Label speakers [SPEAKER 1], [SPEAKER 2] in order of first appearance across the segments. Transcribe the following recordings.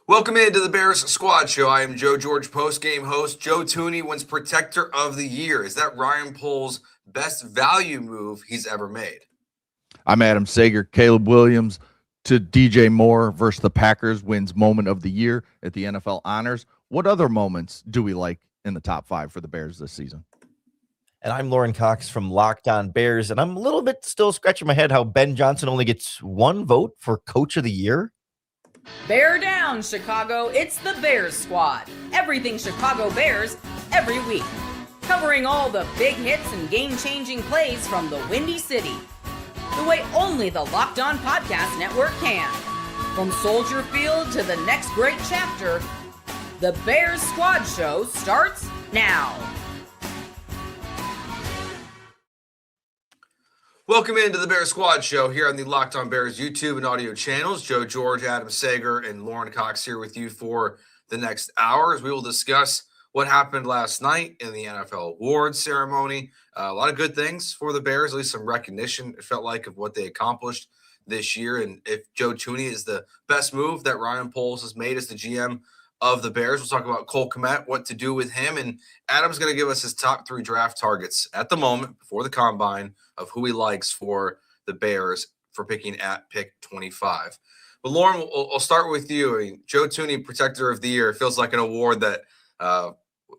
[SPEAKER 1] Welcome into the Bears Squad Show. I am Joe George, post-game host. Joe Thuney wins Protector of the Year. Is that Ryan Poles' best value move he's ever made?
[SPEAKER 2] I'm Adam Sager. Caleb Williams to DJ Moore versus the Packers wins Moment of the Year at the NFL Honors. What other moments do we like in the top 5 for the Bears this season?
[SPEAKER 3] And I'm Lauren Cox from Locked On Bears, and I'm a little bit still scratching my head how Ben Johnson only gets one vote for Coach of the Year.
[SPEAKER 4] Bear down, Chicago. It's the Bears Squad. Everything Chicago Bears, every week. Covering all the big hits and game-changing plays from the Windy City. The way only the Locked On Podcast Network can. From Soldier Field to the next great chapter, the Bears Squad Show starts now.
[SPEAKER 1] Welcome into the Bears Squad Show here on the Locked On Bears YouTube and audio channels. Joe George, Adam Sager, and Lauren Cox here with you for the next hour as we will discuss what happened last night in the NFL awards ceremony. A lot of good things for the Bears, at least some recognition, it felt like, of what they accomplished this year. And if Joe Thuney is the best move that Ryan Poles has made as the GM of the Bears, we'll talk about Cole Kmet, what to do with him. And Adam's going to give us his top 3 draft targets at the moment before the combine of who he likes for the Bears for picking at pick 25. But Lauren, I'll start with you. I mean, Joe Thuney, Protector of the Year, feels like an award that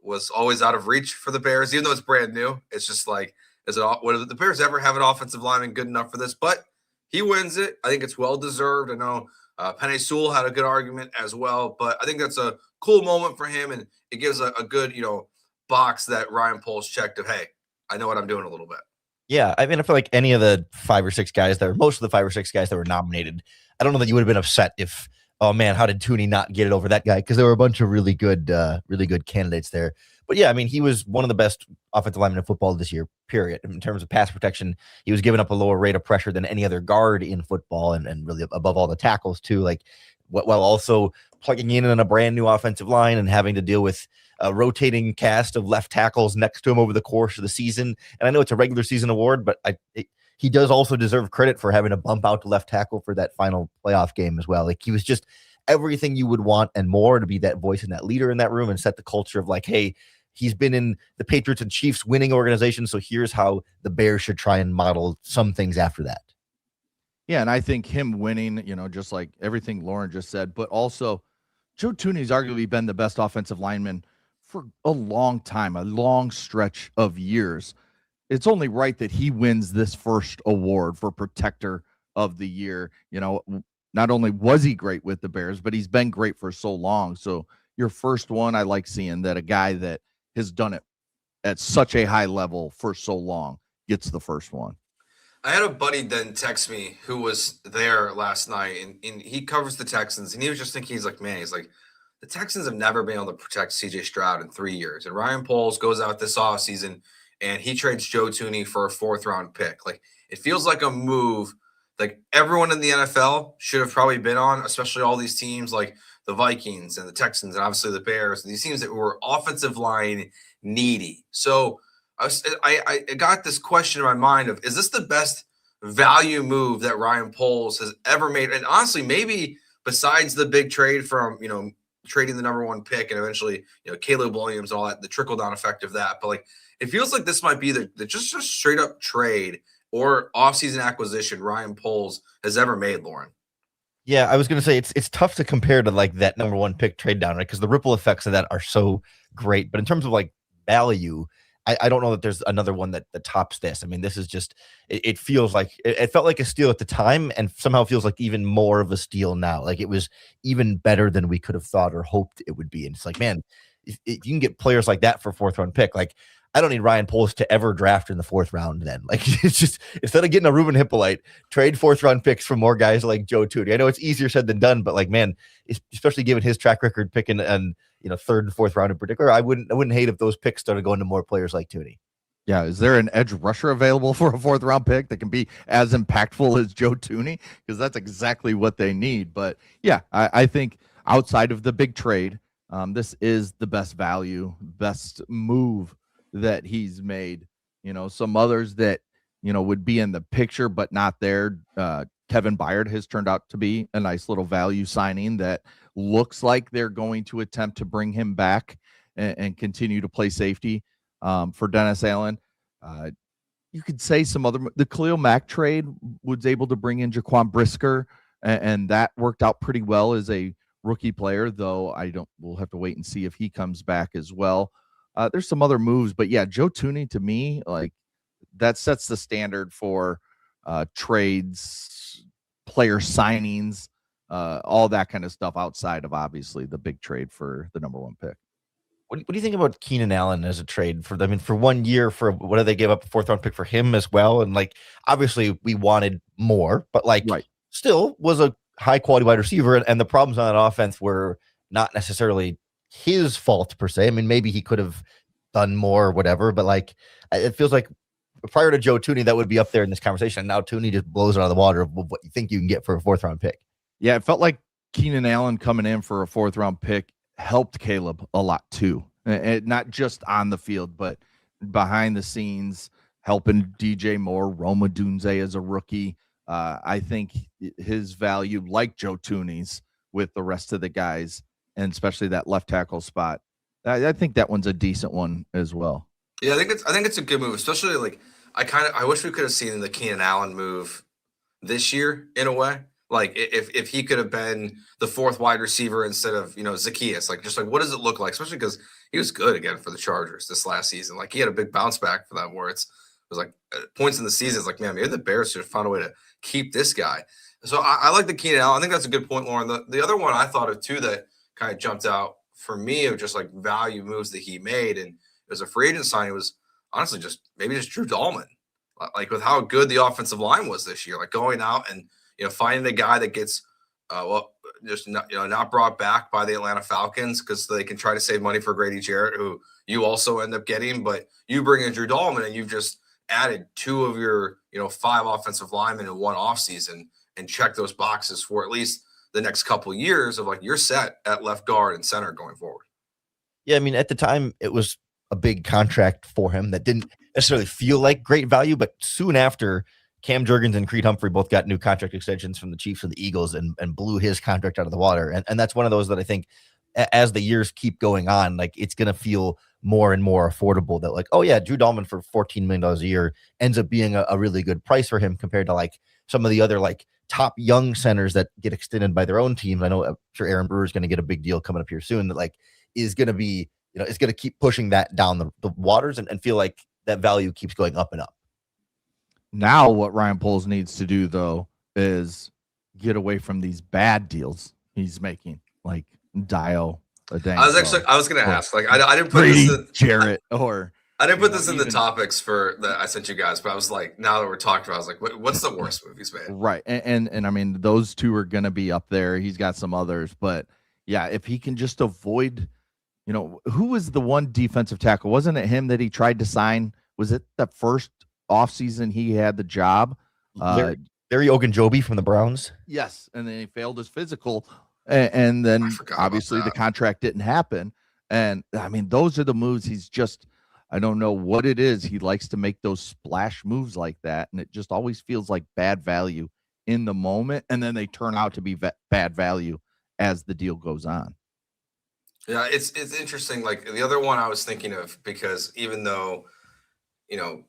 [SPEAKER 1] was always out of reach for the Bears, even though it's brand new. It's just like, would the Bears ever have an offensive lineman good enough for this? But he wins it. I think it's well-deserved. I know Penei Sewell had a good argument as well, but I think that's a cool moment for him, and it gives a good, box that Ryan Poles checked of, hey, I know what I'm doing a little bit.
[SPEAKER 3] Yeah, I mean, I feel like any of the 5 or 6 guys most of the 5 or 6 guys that were nominated, I don't know that you would have been upset if, oh man, how did Thuney not get it over that guy? Because there were a bunch of really good candidates there. But yeah, I mean, he was one of the best offensive linemen in football this year, period. In terms of pass protection, he was giving up a lower rate of pressure than any other guard in football, and really above all the tackles too, like while also plugging in on a brand new offensive line and having to deal with a rotating cast of left tackles next to him over the course of the season. And I know it's a regular season award, but he does also deserve credit for having to bump out to left tackle for that final playoff game as well. Like, he was just everything you would want and more, to be that voice and that leader in that room and set the culture of like, hey, he's been in the Patriots and Chiefs winning organization, so here's how the Bears should try and model some things after that.
[SPEAKER 2] Yeah, and I think him winning, just like everything Lauren just said, but also Joe Thuney's arguably been the best offensive lineman for a long time, a long stretch of years. It's only right that he wins this first award for Protector of the Year. Not only was he great with the Bears, but he's been great for so long. So your first one, I like seeing that a guy that has done it at such a high level for so long gets the first one.
[SPEAKER 1] I had a buddy then text me who was there last night, and he covers the Texans, and he was just thinking, he's like, the Texans have never been able to protect C.J. Stroud in 3 years. And Ryan Poles goes out this offseason, and he trades Joe Thuney for a 4th-round pick. Like, it feels like a move like everyone in the NFL should have probably been on, especially all these teams like the Vikings and the Texans and obviously the Bears, these teams that were offensive line needy. So I got this question in my mind of, is this the best value move that Ryan Poles has ever made? And honestly, maybe besides the big trade from, trading the number 1 pick and eventually, Caleb Williams and all that, the trickle-down effect of that. But, like, it feels like this might be the just straight-up trade or offseason acquisition Ryan Poles has ever made, Lauren.
[SPEAKER 3] Yeah, I was going to say it's tough to compare to, like, that number 1 pick trade down, right? Because the ripple effects of that are so great. But in terms of, like, value, I don't know that there's another one that tops this. I mean, this is just, it feels like, it felt like a steal at the time, and somehow feels like even more of a steal now. Like, it was even better than we could have thought or hoped it would be. And it's like, man, if you can get players like that for a 4th-round pick, like, I don't need Ryan Poles to ever draft in the 4th round then. Like, it's just, instead of getting a Ruben Hippolyte, trade 4th-round picks for more guys like Joe Thuney. I know it's easier said than done, but, like, man, especially given his track record picking and 3rd and 4th round in particular, I wouldn't hate if those picks started going to more players like Thuney.
[SPEAKER 2] Yeah, is there an edge rusher available for a 4th-round pick that can be as impactful as Joe Thuney? Because that's exactly what they need. But yeah, I think outside of the big trade, this is the best value, best move that he's made. Some others that would be in the picture, but not there. Kevin Byard has turned out to be a nice little value signing that looks like they're going to attempt to bring him back and continue to play safety for Dennis Allen. You could say the Khalil Mack trade was able to bring in Jaquan Brisker, and that worked out pretty well as a rookie player, though we'll have to wait and see if he comes back as well. There's some other moves, but yeah, Joe Thuney to me, like, that sets the standard for trades, player signings, all that kind of stuff outside of obviously the big trade for the number 1 pick.
[SPEAKER 3] What do you think about Keenan Allen as a trade for them? I mean, for 1 year, for what did they give up, a 4th round pick for him as well? And like, obviously we wanted more, but like,
[SPEAKER 2] right,
[SPEAKER 3] still was a high quality wide receiver. And the problems on that offense were not necessarily his fault per se. I mean, maybe he could have done more or whatever, but like, it feels like prior to Joe Thuney, that would be up there in this conversation. Now Thuney just blows it out of the water of what you think you can get for a 4th round pick.
[SPEAKER 2] Yeah, it felt like Keenan Allen coming in for a 4th round pick helped Caleb a lot too. And not just on the field, but behind the scenes, helping DJ Moore, Roma Dunze as a rookie. I think his value, like Joe Thuney's, with the rest of the guys, and especially that left tackle spot, I think that one's a decent one as well.
[SPEAKER 1] Yeah, I think it's a good move, especially like I wish we could have seen the Keenan Allen move this year in a way. Like if he could have been the 4th wide receiver instead of Zacchaeus, like just like what does it look like? Especially because he was good again for the Chargers this last season. Like he had a big bounce back for that. Where it was like points in the season, it's like, man, maybe the Bears should have found a way to keep this guy. So I like the Keenan Allen. I think that's a good point, Lauren. The other one I thought of too that kind of jumped out for me of just like value moves that he made, and it was a free agent signing, was honestly just Drew Dahlman. Like with how good the offensive line was this year, like going out and finding a guy that gets just not brought back by the Atlanta Falcons because they can try to save money for Grady Jarrett, who you also end up getting, but you bring in Drew Dahlman and you've just added 2 of your 5 offensive linemen in one offseason and check those boxes for at least the next couple of years of like you're set at left guard and center going forward.
[SPEAKER 3] Yeah, I mean, at the time it was a big contract for him that didn't necessarily feel like great value, but soon after, Cam Jurgens and Creed Humphrey both got new contract extensions from the Chiefs and the Eagles and blew his contract out of the water. And that's one of those that I think as the years keep going on, like it's going to feel more and more affordable that like, oh yeah, Drew Dahlman for $14 million a year ends up being a really good price for him compared to like some of the other like top young centers that get extended by their own teams. I'm sure Aaron Brewer is going to get a big deal coming up here soon that like is going to be, it's going to keep pushing that down the waters and feel like that value keeps going up and up.
[SPEAKER 2] Now what Ryan Poles needs to do, though, is get away from these bad deals he's making, like Dio.
[SPEAKER 1] I was going to ask, like, I didn't put
[SPEAKER 2] Brady,
[SPEAKER 1] this in,
[SPEAKER 2] Jarrett, or
[SPEAKER 1] I didn't put this in the topics that I sent you guys, but I was like, now that we're talking about, I was like, what's the worst move he's made?
[SPEAKER 2] Right, and I mean, those 2 are going to be up there. He's got some others, but yeah, if he can just avoid, who was the one defensive tackle? Wasn't it him that he tried to sign? Was it the first offseason he had the job?
[SPEAKER 3] Larry Ogunjobi from the Browns.
[SPEAKER 2] Yes, and then he failed his physical, and then obviously the contract didn't happen. And I mean, those are the moves he's just, I don't know what it is. He likes to make those splash moves like that, and it just always feels like bad value in the moment, and then they turn out to be bad value as the deal goes on.
[SPEAKER 1] Yeah, it's interesting. Like the other one I was thinking of, because even though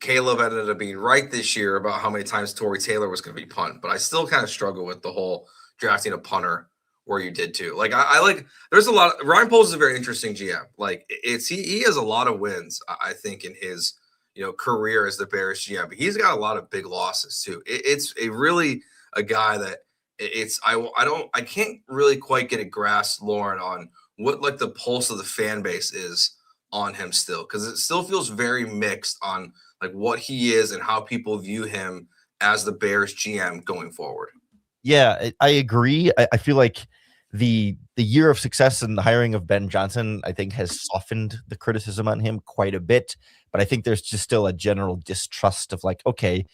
[SPEAKER 1] Caleb ended up being right this year about how many times Torrey Taylor was going to be punt, but I still kind of struggle with the whole drafting a punter where you did too. Like I like, there's a lot. Ryan Poles is a very interesting GM. Like he has a lot of wins, I think, in his career as the Bears GM. But he's got a lot of big losses too. It's a guy that I can't really quite get a grasp, Lauren, on what like the pulse of the fan base is on him still, because it still feels very mixed on like what he is and how people view him as the Bears GM going forward.
[SPEAKER 3] Yeah, I agree. I feel like the year of success and the hiring of Ben Johnson, I think, has softened the criticism on him quite a bit. But I think there's just still a general distrust of like, okay,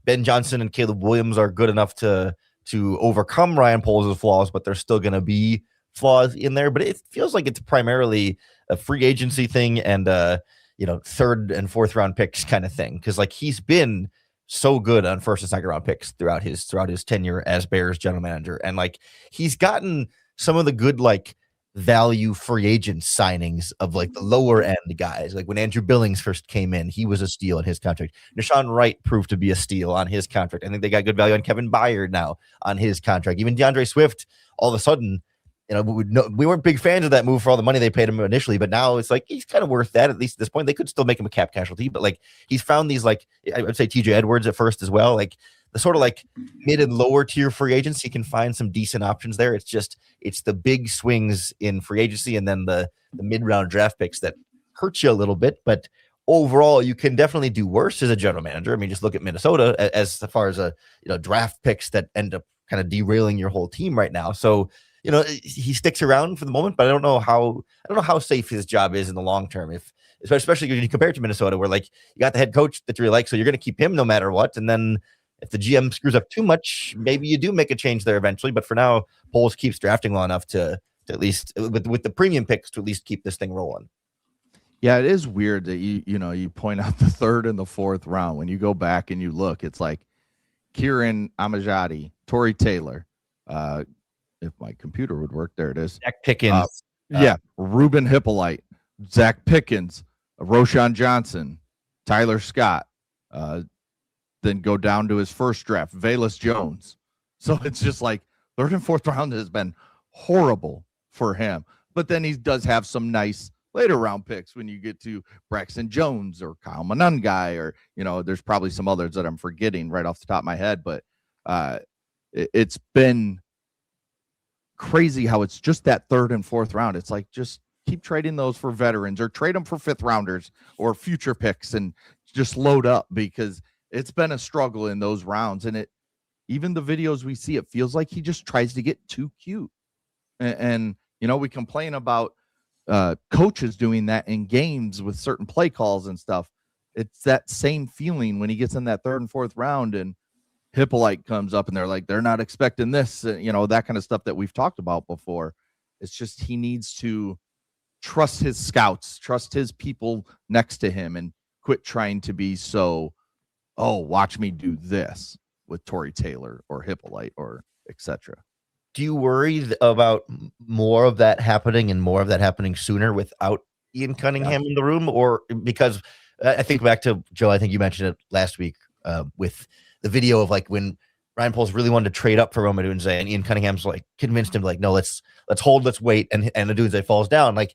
[SPEAKER 3] Ben Johnson and Caleb Williams are good enough to overcome Ryan Poles' flaws, but there's still going to be flaws in there. But it feels like it's primarily a free agency thing and 3rd and 4th round picks kind of thing, because like he's been so good on first and second round picks throughout his tenure as Bears general manager. And like he's gotten some of the good like value free agent signings of like the lower end guys. Like when Andrew Billings first came in, he was a steal in his contract. Deshaun Wright proved to be a steal on his contract. I think they got good value on Kevin Byard now on his contract. Even DeAndre Swift, all of a sudden, we weren't big fans of that move for all the money they paid him initially, but now it's like he's kind of worth that, at least at this point. They could still make him a cap casualty, but like he's found these, like I would say TJ Edwards at first as well, like the sort of like mid and lower tier free agents. He can find some decent options there. It's the big swings in free agency and then the mid round draft picks that hurt you a little bit, but overall you can definitely do worse as a general manager. I mean, just look at Minnesota as far as draft picks that end up kind of derailing your whole team right now. So he sticks around for the moment, but I don't know how safe his job is in the long term. Especially when you compare it to Minnesota, where like you got the head coach that you really like, so you're going to keep him no matter what. And then if the GM screws up too much, maybe you do make a change there eventually. But for now, Poles keeps drafting well enough to at least with the premium picks to at least keep this thing rolling.
[SPEAKER 2] Yeah, it is weird that you point out the third and the fourth round. When you go back and you look, it's like Kieran Amajadi, Torrey Taylor. If my computer would work, there it is.
[SPEAKER 3] Zach Pickens.
[SPEAKER 2] Ruben Hippolyte, Zach Pickens, Roshan Johnson, Tyler Scott. Then go down to his first draft, Velus Jones. So it's just like third and fourth round has been horrible for him. But then he does have some nice later round picks when you get to Braxton Jones or Kyle Monangai, or there's probably some others that I'm forgetting right off the top of my head. But it's been crazy how it's just that third and fourth round. It's like, just keep trading those for veterans or trade them for fifth rounders or future picks and just load up, because it's been a struggle in those rounds. And even the videos we see, it feels like he just tries to get too cute. And we complain about coaches doing that in games with certain play calls and stuff. It's that same feeling when he gets in that third and fourth round and Hippolyte comes up and they're not expecting this, that kind of stuff that we've talked about before. It's just, he needs to trust his scouts, trust his people next to him, and quit trying to be so, watch me do this with Torrey Taylor or Hippolyte or etc.
[SPEAKER 3] Do you worry about more of that happening and more of that happening sooner without Ian Cunningham in the room? Or because I think back to Joe, I think you mentioned it last week with the video of like when Ryan Poles really wanted to trade up for Rome Odunze, and Ian Cunningham's like convinced him like, no, let's hold, let's wait, and Odunze falls down. Like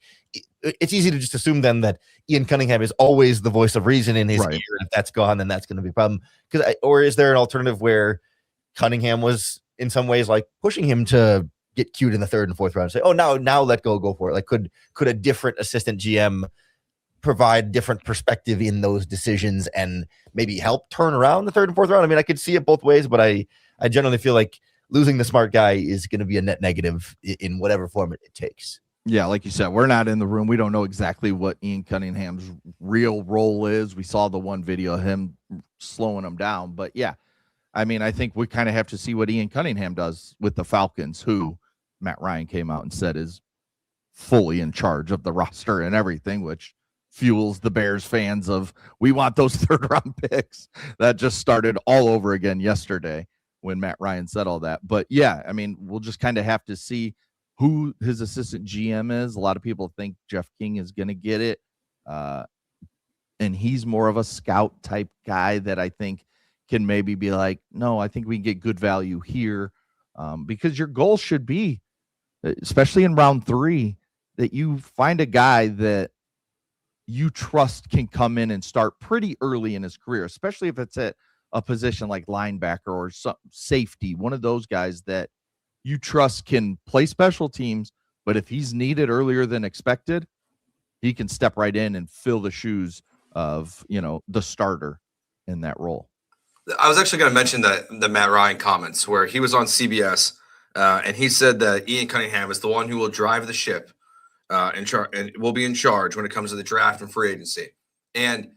[SPEAKER 3] it's easy to just assume then that Ian Cunningham is always the voice of reason in his ear. And if that's gone, then that's going to be a problem. Or is there an alternative where Cunningham was in some ways like pushing him to get cute in the third and fourth round, say, now let go for it? Like could a different assistant GM provide different perspective in those decisions and maybe help turn around the third and fourth round? I mean, I could see it both ways, but I generally feel like losing the smart guy is going to be a net negative in whatever form it takes.
[SPEAKER 2] Yeah, like you said, we're not in the room. We don't know exactly what Ian Cunningham's real role is. We saw the one video of him slowing him down. But yeah, I mean, I think we kind of have to see what Ian Cunningham does with the Falcons, who Matt Ryan came out and said is fully in charge of the roster and everything, which fuels the Bears fans of, we want those third round picks. That just started all over again yesterday when Matt Ryan said all that. But yeah, I mean, we'll just kind of have to see who his assistant GM is. A lot of people think Jeff King is going to get it. And he's more of a scout type guy that I think can maybe be like, no, I think we can get good value here. Because your goal should be, especially in round 3, that you find a guy that you trust can come in and start pretty early in his career, especially if it's at a position like linebacker or safety, one of those guys that you trust can play special teams, but if he's needed earlier than expected, he can step right in and fill the shoes of, the starter in that role.
[SPEAKER 1] I was actually going to mention the Matt Ryan comments where he was on CBS and he said that Ian Cunningham is the one who will drive the ship and will be in charge when it comes to the draft and free agency. And,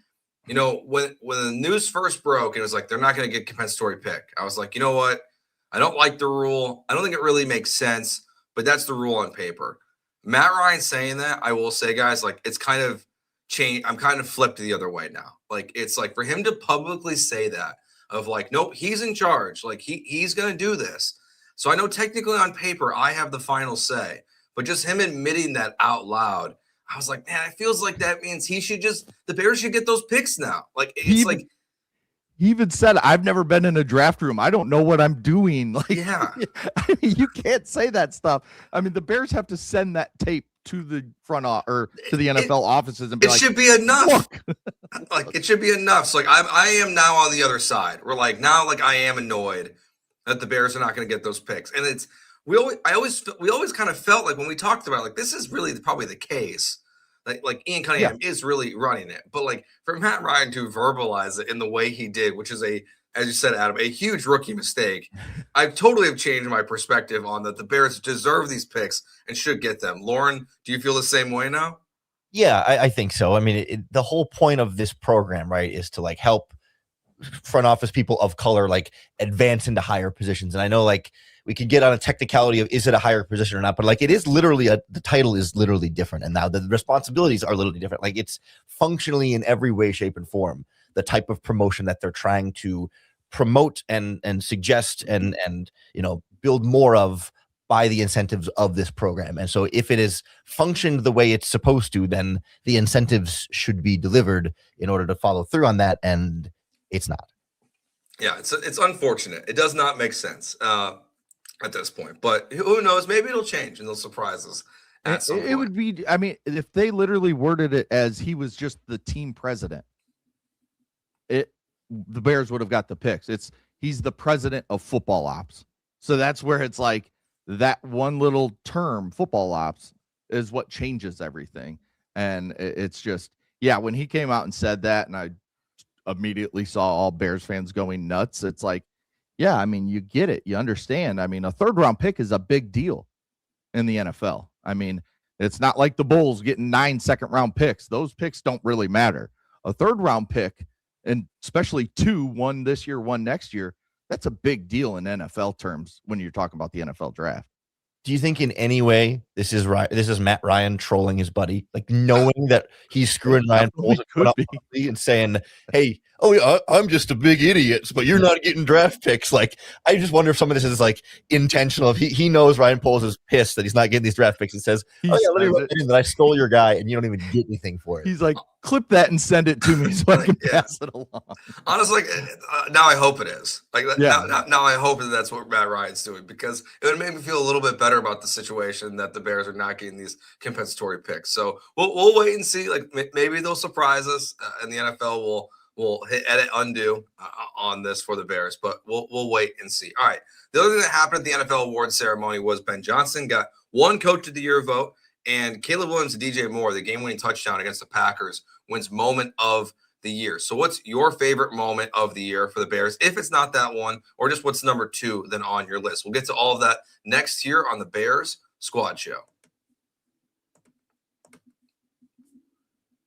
[SPEAKER 1] when the news first broke, it was like, they're not going to get compensatory pick. I was like, you know what? I don't like the rule. I don't think it really makes sense, but that's the rule on paper. Matt Ryan saying that, I will say, guys, like, it's kind of changed. I'm kind of flipped the other way now. Like, it's like for him to publicly say that of like, nope, he's in charge. Like he's going to do this. So I know technically on paper, I have the final say, but just him admitting that out loud, I was like, man, it feels like that means the Bears should get those picks now. Like it's like,
[SPEAKER 2] he even said, I've never been in a draft room. I don't know what I'm doing. Like,
[SPEAKER 1] yeah,
[SPEAKER 2] I mean, you can't say that stuff. I mean, the Bears have to send that tape to the or to the NFL offices and be
[SPEAKER 1] it
[SPEAKER 2] like,
[SPEAKER 1] should be enough.
[SPEAKER 2] Look.
[SPEAKER 1] Like it should be enough. So like I am now on the other side. We're like now like I am annoyed that the Bears are not going to get those picks. And we always kind of felt like when we talked about it, like this is really probably the case. Like Ian Cunningham is really running it, but like for Matt Ryan to verbalize it in the way he did, which is as you said, Adam, a huge rookie mistake. I totally have changed my perspective on that. The Bears deserve these picks and should get them. Lauren, do you feel the same way now?
[SPEAKER 3] Yeah, I think so. I mean, the whole point of this program, right, is to like help front office people of color like advance into higher positions. And I know like we could get on a technicality of is it a higher position or not, but like it is literally the title is literally different, and now the responsibilities are literally different. Like it's functionally in every way, shape, and form the type of promotion that they're trying to promote and suggest and build more of by the incentives of this program. And so if it is functioned the way it's supposed to, then the incentives should be delivered in order to follow through on that, and it's not.
[SPEAKER 1] Yeah, it's unfortunate. It does not make sense at this point, but who knows? Maybe it'll change and they'll surprise us at some point.
[SPEAKER 2] It would be, I mean, if they literally worded it as he was just the team president, the Bears would have got the picks. He's the president of football ops. So that's where it's like that one little term, football ops, is what changes everything. And it's just, when he came out and said that, and I immediately saw all Bears fans going nuts. It's like, I mean, you get it. You understand. I mean, a third round pick is a big deal in the NFL. I mean, it's not like the Bulls getting 9 second-round picks. Those picks don't really matter. A third-round pick, and especially 2, one this year, one next year, that's a big deal in NFL terms when you're talking about the NFL draft.
[SPEAKER 3] Do you think in any way this is Matt Ryan trolling his buddy, like knowing that he's screwing Ryan Poles and saying, "Hey, I'm just a big idiot, but you're not getting draft picks." Like, I just wonder if some of this is like intentional. If he knows Ryan Poles is pissed that he's not getting these draft picks and says, let me run it in that I stole your guy and you don't even get anything for it.
[SPEAKER 2] He's like, clip that and send it to me so I can pass it along.
[SPEAKER 1] Honestly, now I hope it is. Like now I hope that's what Matt Ryan's doing, because it would make me feel a little bit better about the situation that the Bears are not getting these compensatory picks. So we'll wait and see. Like maybe they'll surprise us, and the NFL will hit edit undo on this for the Bears. But we'll wait and see. All right. The other thing that happened at the NFL awards ceremony was Ben Johnson got one Coach of the Year vote, and Caleb Williams and DJ Moore, the game-winning touchdown against the Packers, wins Moment of the Year. So what's your favorite moment of the year for the Bears, if it's not that one, or just what's number 2 then on your list? We'll get to all of that next year on the Bears Squad Show.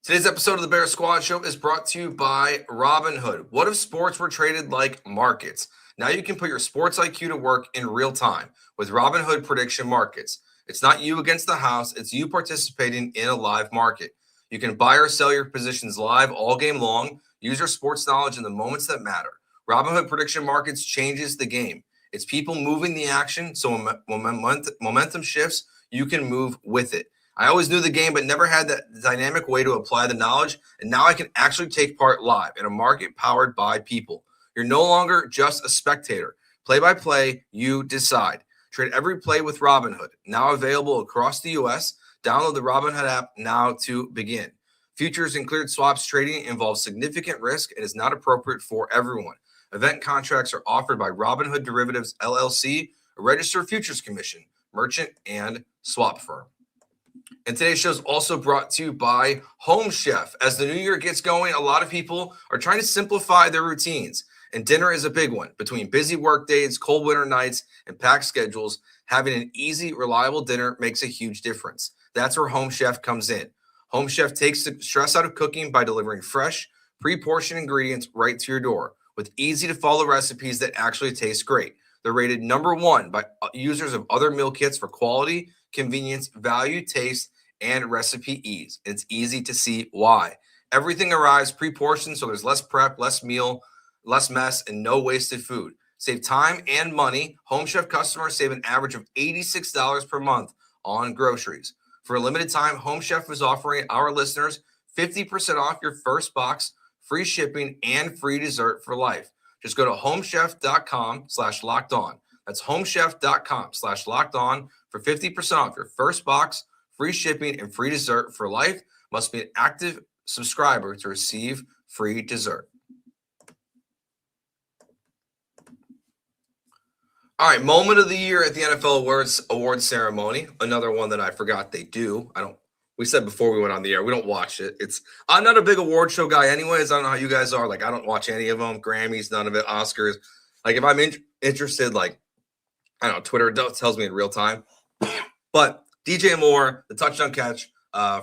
[SPEAKER 1] Today's episode of the Bears Squad Show is brought to you by Robinhood. What if sports were traded like markets? Now you can put your sports IQ to work in real time with Robinhood prediction markets. It's not you against the house. It's you participating in a live market. You can buy or sell your positions live all game long. Use your sports knowledge in the moments that matter. Robinhood prediction markets changes the game. It's people moving the action, so when momentum shifts, you can move with it. I always knew the game, but never had that dynamic way to apply the knowledge, and now I can actually take part live in a market powered by people. You're no longer just a spectator. Play-by-play, you decide. Trade every play with Robinhood, now available across the U.S. Download the Robinhood app now to begin. Futures and cleared swaps trading involves significant risk and is not appropriate for everyone. Event contracts are offered by Robinhood Derivatives, LLC, a registered futures commission, merchant, and swap firm. And today's show is also brought to you by Home Chef. As the new year gets going, a lot of people are trying to simplify their routines, and dinner is a big one. Between busy work days, cold winter nights, and packed schedules, having an easy, reliable dinner makes a huge difference. That's where Home Chef comes in. Home Chef takes the stress out of cooking by delivering fresh, pre-portioned ingredients right to your door with easy-to-follow recipes that actually taste great. They're rated #1 by users of other meal kits for quality, convenience, value, taste, and recipe ease. It's easy to see why. Everything arrives pre-portioned, so there's less prep, less meal less mess, and no wasted food. Save time and money. Home Chef customers save an average of $86 per month on groceries. For a limited time, Home Chef is offering our listeners 50% off your first box, free shipping, and free dessert for life. Just go to homechef.com/lockedon. That's homechef.com/lockedon for 50% off your first box, free shipping, and free dessert for life. Must be an active subscriber to receive free dessert. All right, moment of the year at the NFL award ceremony. Another one that I forgot they do. We said before we went on the air, we don't watch it. I'm not a big award show guy anyways. I don't know how you guys are. Like, I don't watch any of them. Grammys, none of it. Oscars. Like, if I'm interested, like, I don't know, Twitter tells me in real time. But DJ Moore, the touchdown catch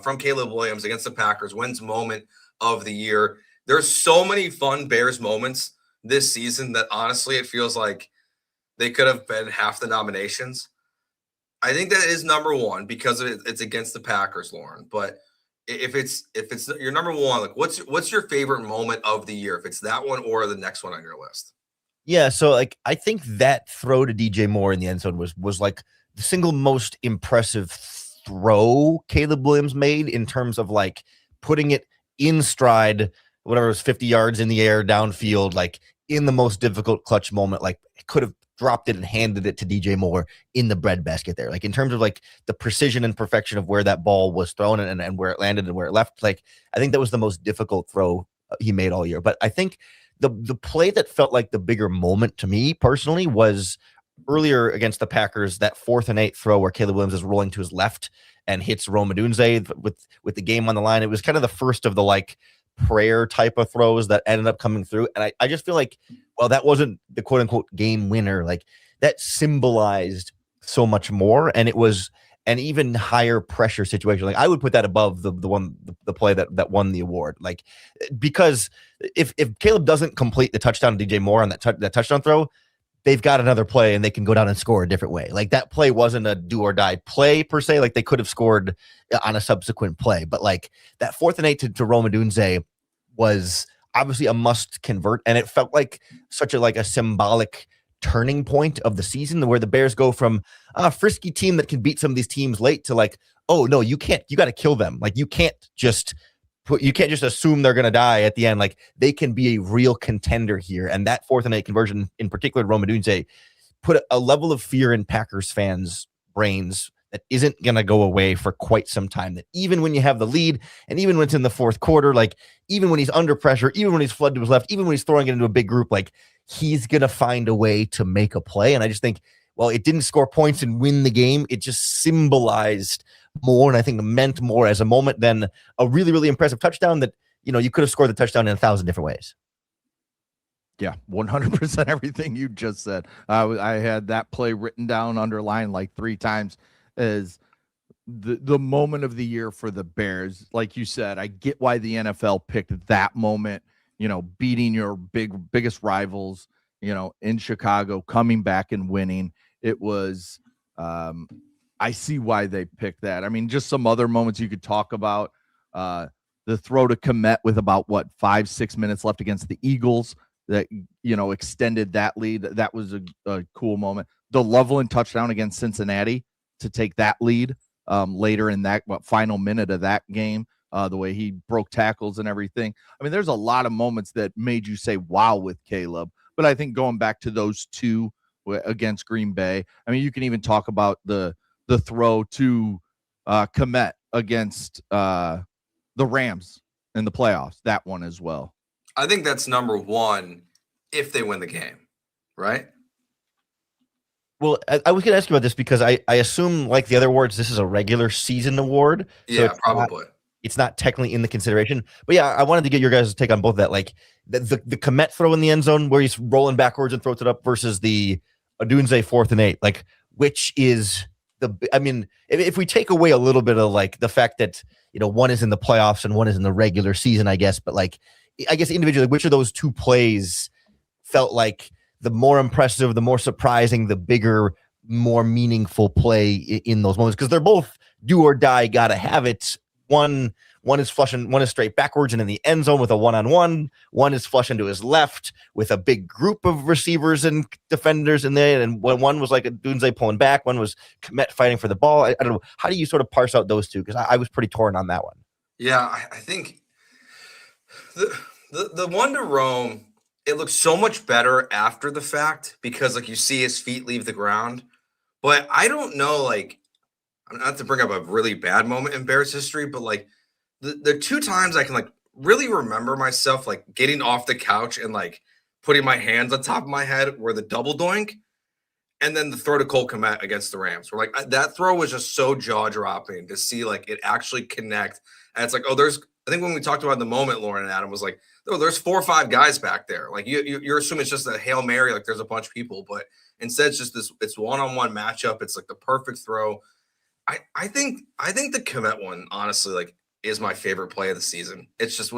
[SPEAKER 1] from Caleb Williams against the Packers, wins moment of the year. There's so many fun Bears moments this season that honestly it feels like they could have been half the nominations. I think that is number one because it's against the Packers, Lauren. But if it's your number one, like what's your favorite moment of the year? If it's that one or the next one on your list?
[SPEAKER 3] Yeah, so like I think that throw to DJ Moore in the end zone was like the single most impressive throw Caleb Williams made in terms of like putting it in stride, whatever it was, 50 yards in the air downfield, like in the most difficult clutch moment. Like it could have dropped it and handed it to DJ Moore in the breadbasket there. Like in terms of like the precision and perfection of where that ball was thrown and where it landed and where it left, like I think that was the most difficult throw he made all year. But I think the play that felt like the bigger moment to me personally was earlier against the Packers, that 4th and 8 throw where Caleb Williams is rolling to his left and hits Rome Odunze with the game on the line. It was kind of the first of the like prayer type of throws that ended up coming through. And I just feel like, well, that wasn't the quote unquote game winner. Like that symbolized so much more. And it was an even higher pressure situation. Like I would put that above the play that won the award. Like, because if Caleb doesn't complete the touchdown to DJ Moore on that touchdown throw, they've got another play and they can go down and score a different way. Like that play wasn't a do or die play per se. Like they could have scored on a subsequent play, but like that 4th and 8 to Rome Odunze was obviously a must convert. And it felt like such a symbolic turning point of the season where the Bears go from a frisky team that can beat some of these teams late to like, oh no, you can't, you got to kill them. Like you can't just assume they're going to die at the end. Like they can be a real contender here. And that 4th and 8 conversion in particular, Rome Odunze, put a level of fear in Packers fans' brains that isn't going to go away for quite some time. That even when you have the lead and even when it's in the 4th quarter, like even when he's under pressure, even when he's flooded to his left, even when he's throwing it into a big group, like he's going to find a way to make a play. And I just think, well, it didn't score points and win the game. It just symbolized more, and I think meant more as a moment than a really, really impressive touchdown that, you know, you could have scored the touchdown in 1,000 different ways.
[SPEAKER 2] Yeah, 100% everything you just said. I had that play written down, underlined like 3 times as the moment of the year for the Bears. Like you said, I get why the NFL picked that moment, you know, beating your biggest rivals, you know, in Chicago, coming back and winning. It was, I see why they picked that. I mean, just some other moments you could talk about. The throw to Kmet with about 5-6 minutes left against the Eagles that, you know, extended that lead. That was a cool moment. The Loveland touchdown against Cincinnati to take that lead later in that final minute of that game, the way he broke tackles and everything. I mean, there's a lot of moments that made you say, wow, with Caleb. But I think going back to those 2 against Green Bay, I mean, you can even talk about the throw to Kmet against the Rams in the playoffs, that one as well.
[SPEAKER 1] I think that's number one if they win the game, right?
[SPEAKER 3] Well, I was going to ask you about this because I assume, like the other awards, this is a regular season award. So
[SPEAKER 1] Yeah, probably.
[SPEAKER 3] It's not technically in the consideration. But yeah, I wanted to get your guys' take on both of that. Like the Kmet throw in the end zone where he's rolling backwards and throws it up versus the Odunze 4th and 8. Like, which is I mean, if we take away a little bit of like the fact that, you know, one is in the playoffs and one is in the regular season, I guess, but like, I guess individually, which of those 2 plays felt like the more impressive, the more surprising, the bigger, more meaningful play in those moments? Because they're both do or die, gotta have it. One One is flushing, one is straight backwards and in the end zone with a one-on-one. One is flushing to his left with a big group of receivers and defenders in there. And one was like a Dunze pulling back. One was Kmet fighting for the ball. I don't know. How do you sort of parse out those two? Because I was pretty torn on that one.
[SPEAKER 1] Yeah, I think the one to Rome, it looks so much better after the fact because like you see his feet leave the ground. But I don't know, like, not to bring up a really bad moment in Bears history, but like the two times I can like really remember myself like getting off the couch and like putting my hands on top of my head were the double doink and then the throw to Cole Kmet against the Rams. Where like that throw was just so jaw dropping to see like it actually connect. And it's like, oh, I think when we talked about the moment, Lauren and Adam was like, oh, there's 4 or 5 guys back there. Like you're assuming it's just a Hail Mary, like there's a bunch of people, but instead it's just it's one-on-one matchup. It's like the perfect throw. I think the Kmet one, honestly, like is my favorite play of the season. It's just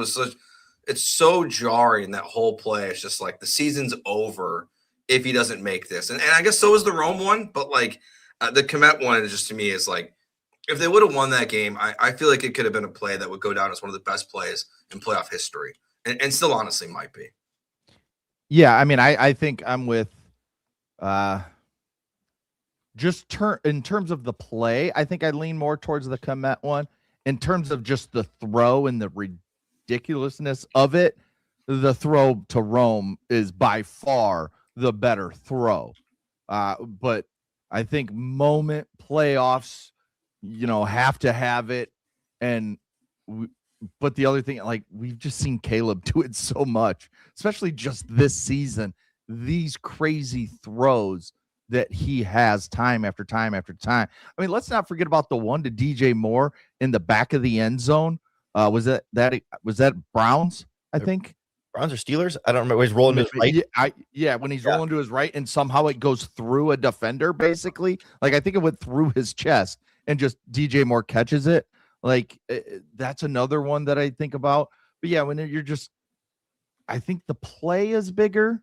[SPEAKER 1] it's so jarring, that whole play. It's just like the season's over if he doesn't make this. And I guess so is the Rome one, but like the Kmet one just to me is like, if they would have won that game, I feel like it could have been a play that would go down as one of the best plays in playoff history, and still honestly might be.
[SPEAKER 2] Yeah, I mean, I think I'm with in terms of the play, I think I lean more towards the Kmet one. In terms of just the throw and the ridiculousness of it, the throw to Rome is by far the better throw. But I think moment playoffs, have to have it. But the other thing, like we've just seen Caleb do it so much, especially just this season, these crazy throws that he has time after time after time. I mean, let's not forget about the one to DJ Moore in the back of the end zone. Was that Browns? I think
[SPEAKER 3] Browns or Steelers? I don't remember. He's rolling to his right.
[SPEAKER 2] When he's rolling to his right, and somehow it goes through a defender. Basically, like I think it went through his chest, and just DJ Moore catches it. Like that's another one that I think about. But yeah, when you're just, I think the play is bigger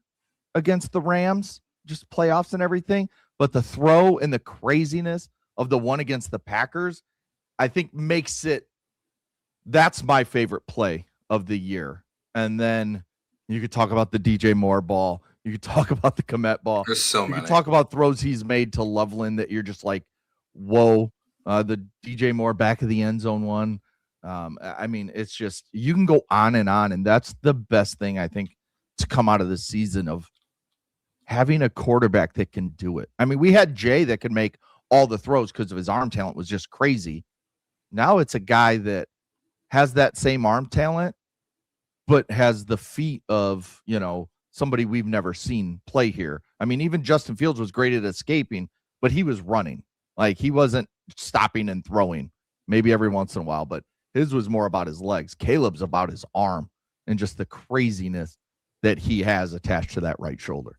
[SPEAKER 2] against the Rams, just playoffs and everything. But the throw and the craziness of the one against the Packers, I think makes it, that's my favorite play of the year. And then you could talk about the DJ Moore ball. You could talk about the Kmet ball.
[SPEAKER 1] There's so many.
[SPEAKER 2] You could talk about throws he's made to Loveland that you're just like, whoa. The DJ Moore back of the end zone one. I mean, it's just, you can go on, and that's the best thing I think to come out of this season of having a quarterback that can do it. I mean, we had Jay that could make all the throws because of his arm talent was just crazy. Now it's a guy that has that same arm talent, but has the feet of, somebody we've never seen play here. I mean, even Justin Fields was great at escaping, but he was running. Like he wasn't stopping and throwing, maybe every once in a while, but his was more about his legs. Caleb's about his arm and just the craziness that he has attached to that right shoulder.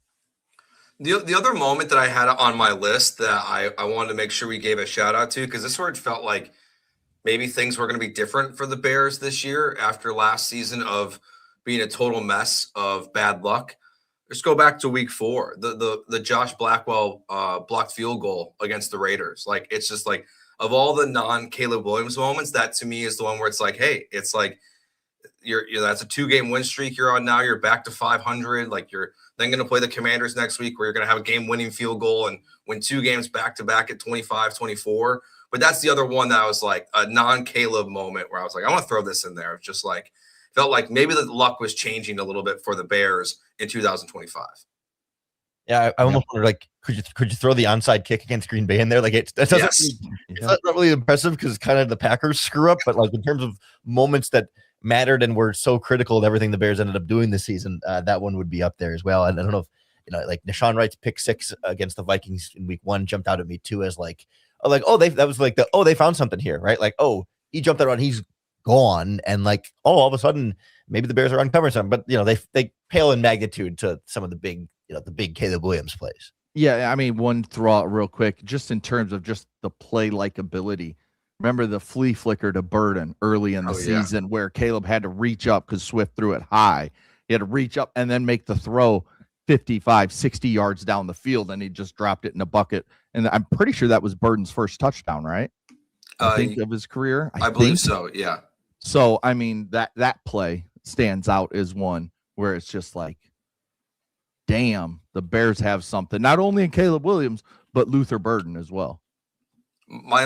[SPEAKER 1] The other moment that I had on my list that I wanted to make sure we gave a shout out to, because this where it felt like maybe things were going to be different for the Bears this year after last season of being a total mess of bad luck. Let's go back to week 4, the Josh Blackwell blocked field goal against the Raiders. Like, it's just like, of all the non-Caleb Williams moments, that to me is the one where it's like, hey, it's like you're that's a 2-game win streak you're on now. You're back to 500. Like, you're then going to play the Commanders next week where you're going to have a game-winning field goal and win 2 games back-to-back at 25-24. But that's the other one that was like a non-Caleb moment where I was like, I want to throw this in there. It's just like, felt like maybe the luck was changing a little bit for the Bears in 2025.
[SPEAKER 3] Yeah, I almost wonder, like, could you throw the onside kick against Green Bay in there? Like, it's not really impressive because kind of the Packers screw up, but like in terms of moments that mattered and were so critical of everything the Bears ended up doing this season, that one would be up there as well. And I don't know if like Deshaun Wright's pick 6 against the Vikings in week 1 jumped out at me too as they found something here, right? Like, oh, he jumped out on, he's gone, and like, oh, all of a sudden maybe the Bears are uncovering something, but they pale in magnitude to some of the big Caleb Williams plays.
[SPEAKER 2] Yeah, I mean, one throw out real quick, just in terms of just the play likability. Remember the flea flicker to Burden early in the season where Caleb had to reach up because Swift threw it high. He had to reach up and then make the throw 55, 60 yards down the field, and he just dropped it in a bucket. And I'm pretty sure that was Burden's first touchdown, right? I think of his career.
[SPEAKER 1] I believe so, yeah.
[SPEAKER 2] So, I mean, that play stands out as one where it's just like, damn, the Bears have something, not only in Caleb Williams, but Luther Burden as well.
[SPEAKER 1] I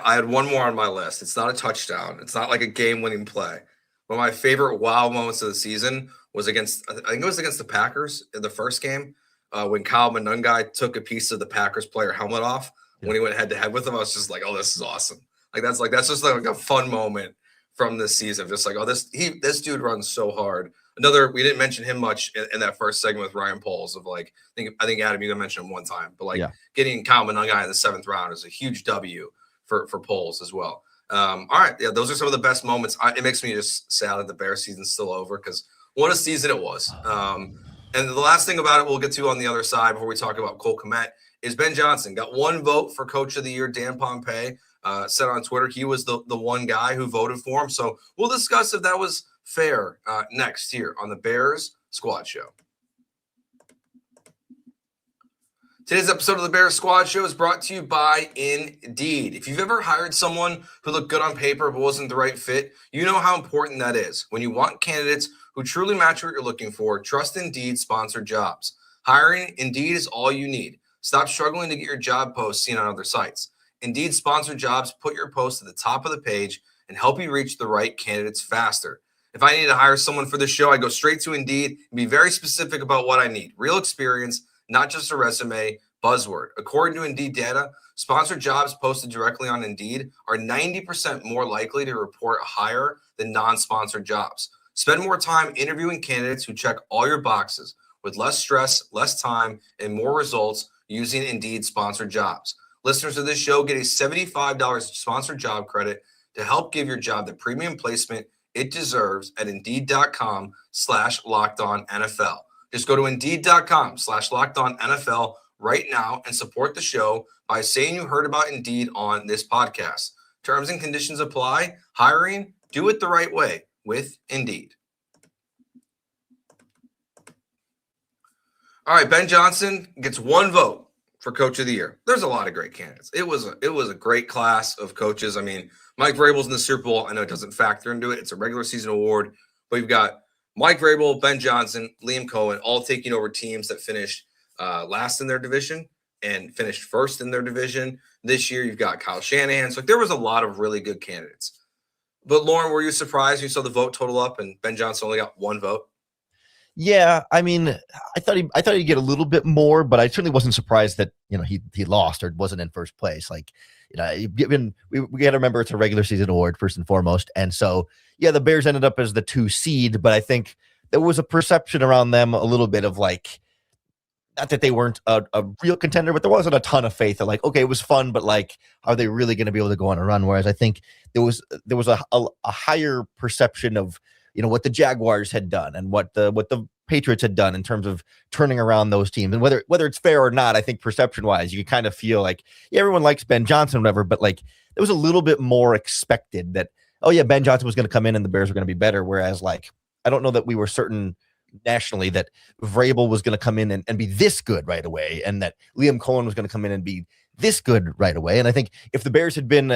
[SPEAKER 1] had one more on my list. It's not a touchdown. It's not like a game-winning play. One of my favorite wow moments of the season was against, I think it was against the Packers in the first game, when Kyle Monungai took a piece of the Packers player helmet off when he went head-to-head with him. I was just like, oh, this is awesome. That's just like a fun moment from this season. Just like, oh, this dude runs so hard. We didn't mention him much in that first segment with Ryan Poles of like, I think Adam, you gonna mention him one time, but like getting Kyle Monungai in the 7th round is a huge W for Poles as well. All right. Yeah, those are some of the best moments. It makes me just sad that the Bears season's still over because what a season it was. And the last thing about it we'll get to on the other side before we talk about Cole Kmet is Ben Johnson got 1 vote for Coach of the Year. Dan Pompei said on Twitter he was the one guy who voted for him. So we'll discuss if that was fair next here on the Bears Squad Show. Today's episode of the Bears Squad Show is brought to you by Indeed. If you've ever hired someone who looked good on paper but wasn't the right fit, you know how important that is. When you want candidates who truly match what you're looking for, trust Indeed sponsored jobs. Hiring Indeed is all you need. Stop struggling to get your job posts seen on other sites. Indeed sponsored jobs put your post at the top of the page and help you reach the right candidates faster. If I need to hire someone for this show, I go straight to Indeed and be very specific about what I need. Real experience, not just a resume, buzzword. According to Indeed data, sponsored jobs posted directly on Indeed are 90% more likely to report a hire than non-sponsored jobs. Spend more time interviewing candidates who check all your boxes with less stress, less time, and more results using Indeed sponsored jobs. Listeners of this show get a $75 sponsored job credit to help give your job the premium placement it deserves at Indeed.com/LockedOnNFL. Just go to Indeed.com/LockedOnNFL right now and support the show by saying you heard about Indeed on this podcast. Terms and conditions apply. Hiring, do it the right way with Indeed. All right, Ben Johnson gets 1 vote for Coach of the Year. There's a lot of great candidates. It was a great class of coaches. I mean, Mike Vrabel's in the Super Bowl. I know it doesn't factor into it. It's a regular season award. But you've got Mike Vrabel, Ben Johnson, Liam Cohen, all taking over teams that finished last in their division and finished first in their division. This year, you've got Kyle Shanahan. So there was a lot of really good candidates. But Lauren, were you surprised you saw the vote total up and Ben Johnson only got 1 vote?
[SPEAKER 3] Yeah, I mean, I thought he'd get a little bit more, but I certainly wasn't surprised that he lost or wasn't in first place. Like, given we got to remember it's a regular season award first and foremost, and so the Bears ended up as the 2 seed, but I think there was a perception around them a little bit of like, not that they weren't a real contender, but there wasn't a ton of faith that like, okay, it was fun, but like, are they really going to be able to go on a run? Whereas I think there was a higher perception of what the Jaguars had done and what the Patriots had done in terms of turning around those teams. And whether it's fair or not, I think perception-wise, you kind of feel like, everyone likes Ben Johnson, whatever, but like there was a little bit more expected that, Ben Johnson was going to come in and the Bears were going to be better. Whereas like, I don't know that we were certain nationally that Vrabel was going to come in and be this good right away, and that Liam Cohen was going to come in and be this good right away. And I think if the Bears had been,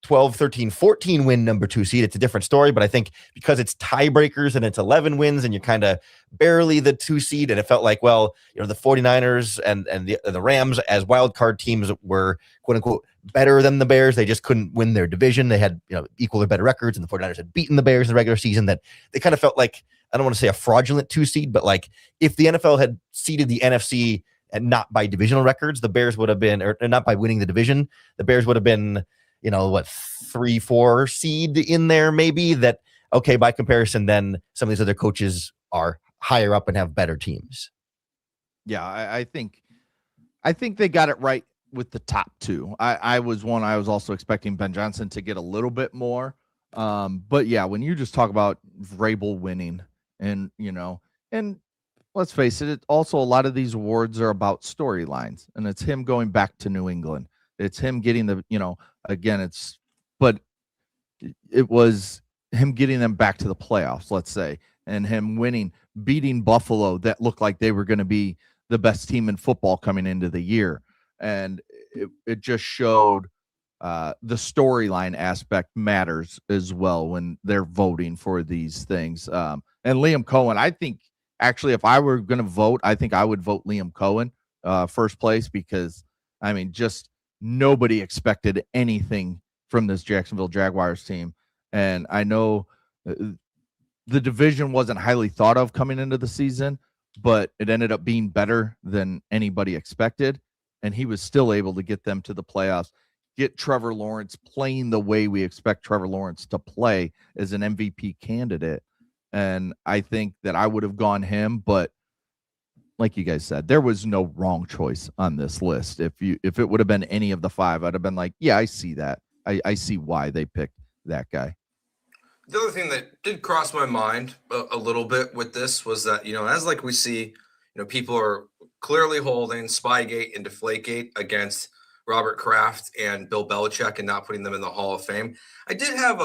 [SPEAKER 3] 12, 13, 14 win number 2 seed, it's a different story. But I think because it's tiebreakers and it's 11 wins and you're kind of barely the 2 seed, and it felt like, the 49ers and the Rams as wild card teams were quote unquote better than the Bears. They just couldn't win their division. They had equal or better records, and the 49ers had beaten the Bears in the regular season. That they kind of felt like, I don't want to say a fraudulent 2 seed, but like if the NFL had seeded the NFC and not by divisional records, the Bears would have been, or not by winning the division, the Bears would have been 3-4 seed in there, maybe. That, okay, by comparison, then some of these other coaches are higher up and have better teams.
[SPEAKER 2] Yeah, I think they got it right with the top 2. I was also expecting Ben Johnson to get a little bit more. But yeah, when you just talk about Vrabel winning and let's face it, also a lot of these awards are about storylines, and it's him going back to New England. It's him getting it was him getting them back to the playoffs, let's say, and him beating Buffalo that looked like they were going to be the best team in football coming into the year. And it just showed the storyline aspect matters as well when they're voting for these things. And Liam Cohen, I think actually, if I were going to vote, I think I would vote Liam Cohen first place, because I mean, just nobody expected anything from this Jacksonville Jaguars team. And I know the division wasn't highly thought of coming into the season, but it ended up being better than anybody expected. And he was still able to get them to the playoffs, get Trevor Lawrence playing the way we expect Trevor Lawrence to play as an MVP candidate. And I think that I would have gone him, but like you guys said, there was no wrong choice on this list. If it would have been any of the five, I'd have been like, yeah, I see that. I see why they picked that guy.
[SPEAKER 1] The other thing that did cross my mind a little bit with this was that, as like we see, people are clearly holding Spygate and Deflategate against Robert Kraft and Bill Belichick and not putting them in the Hall of Fame. I did have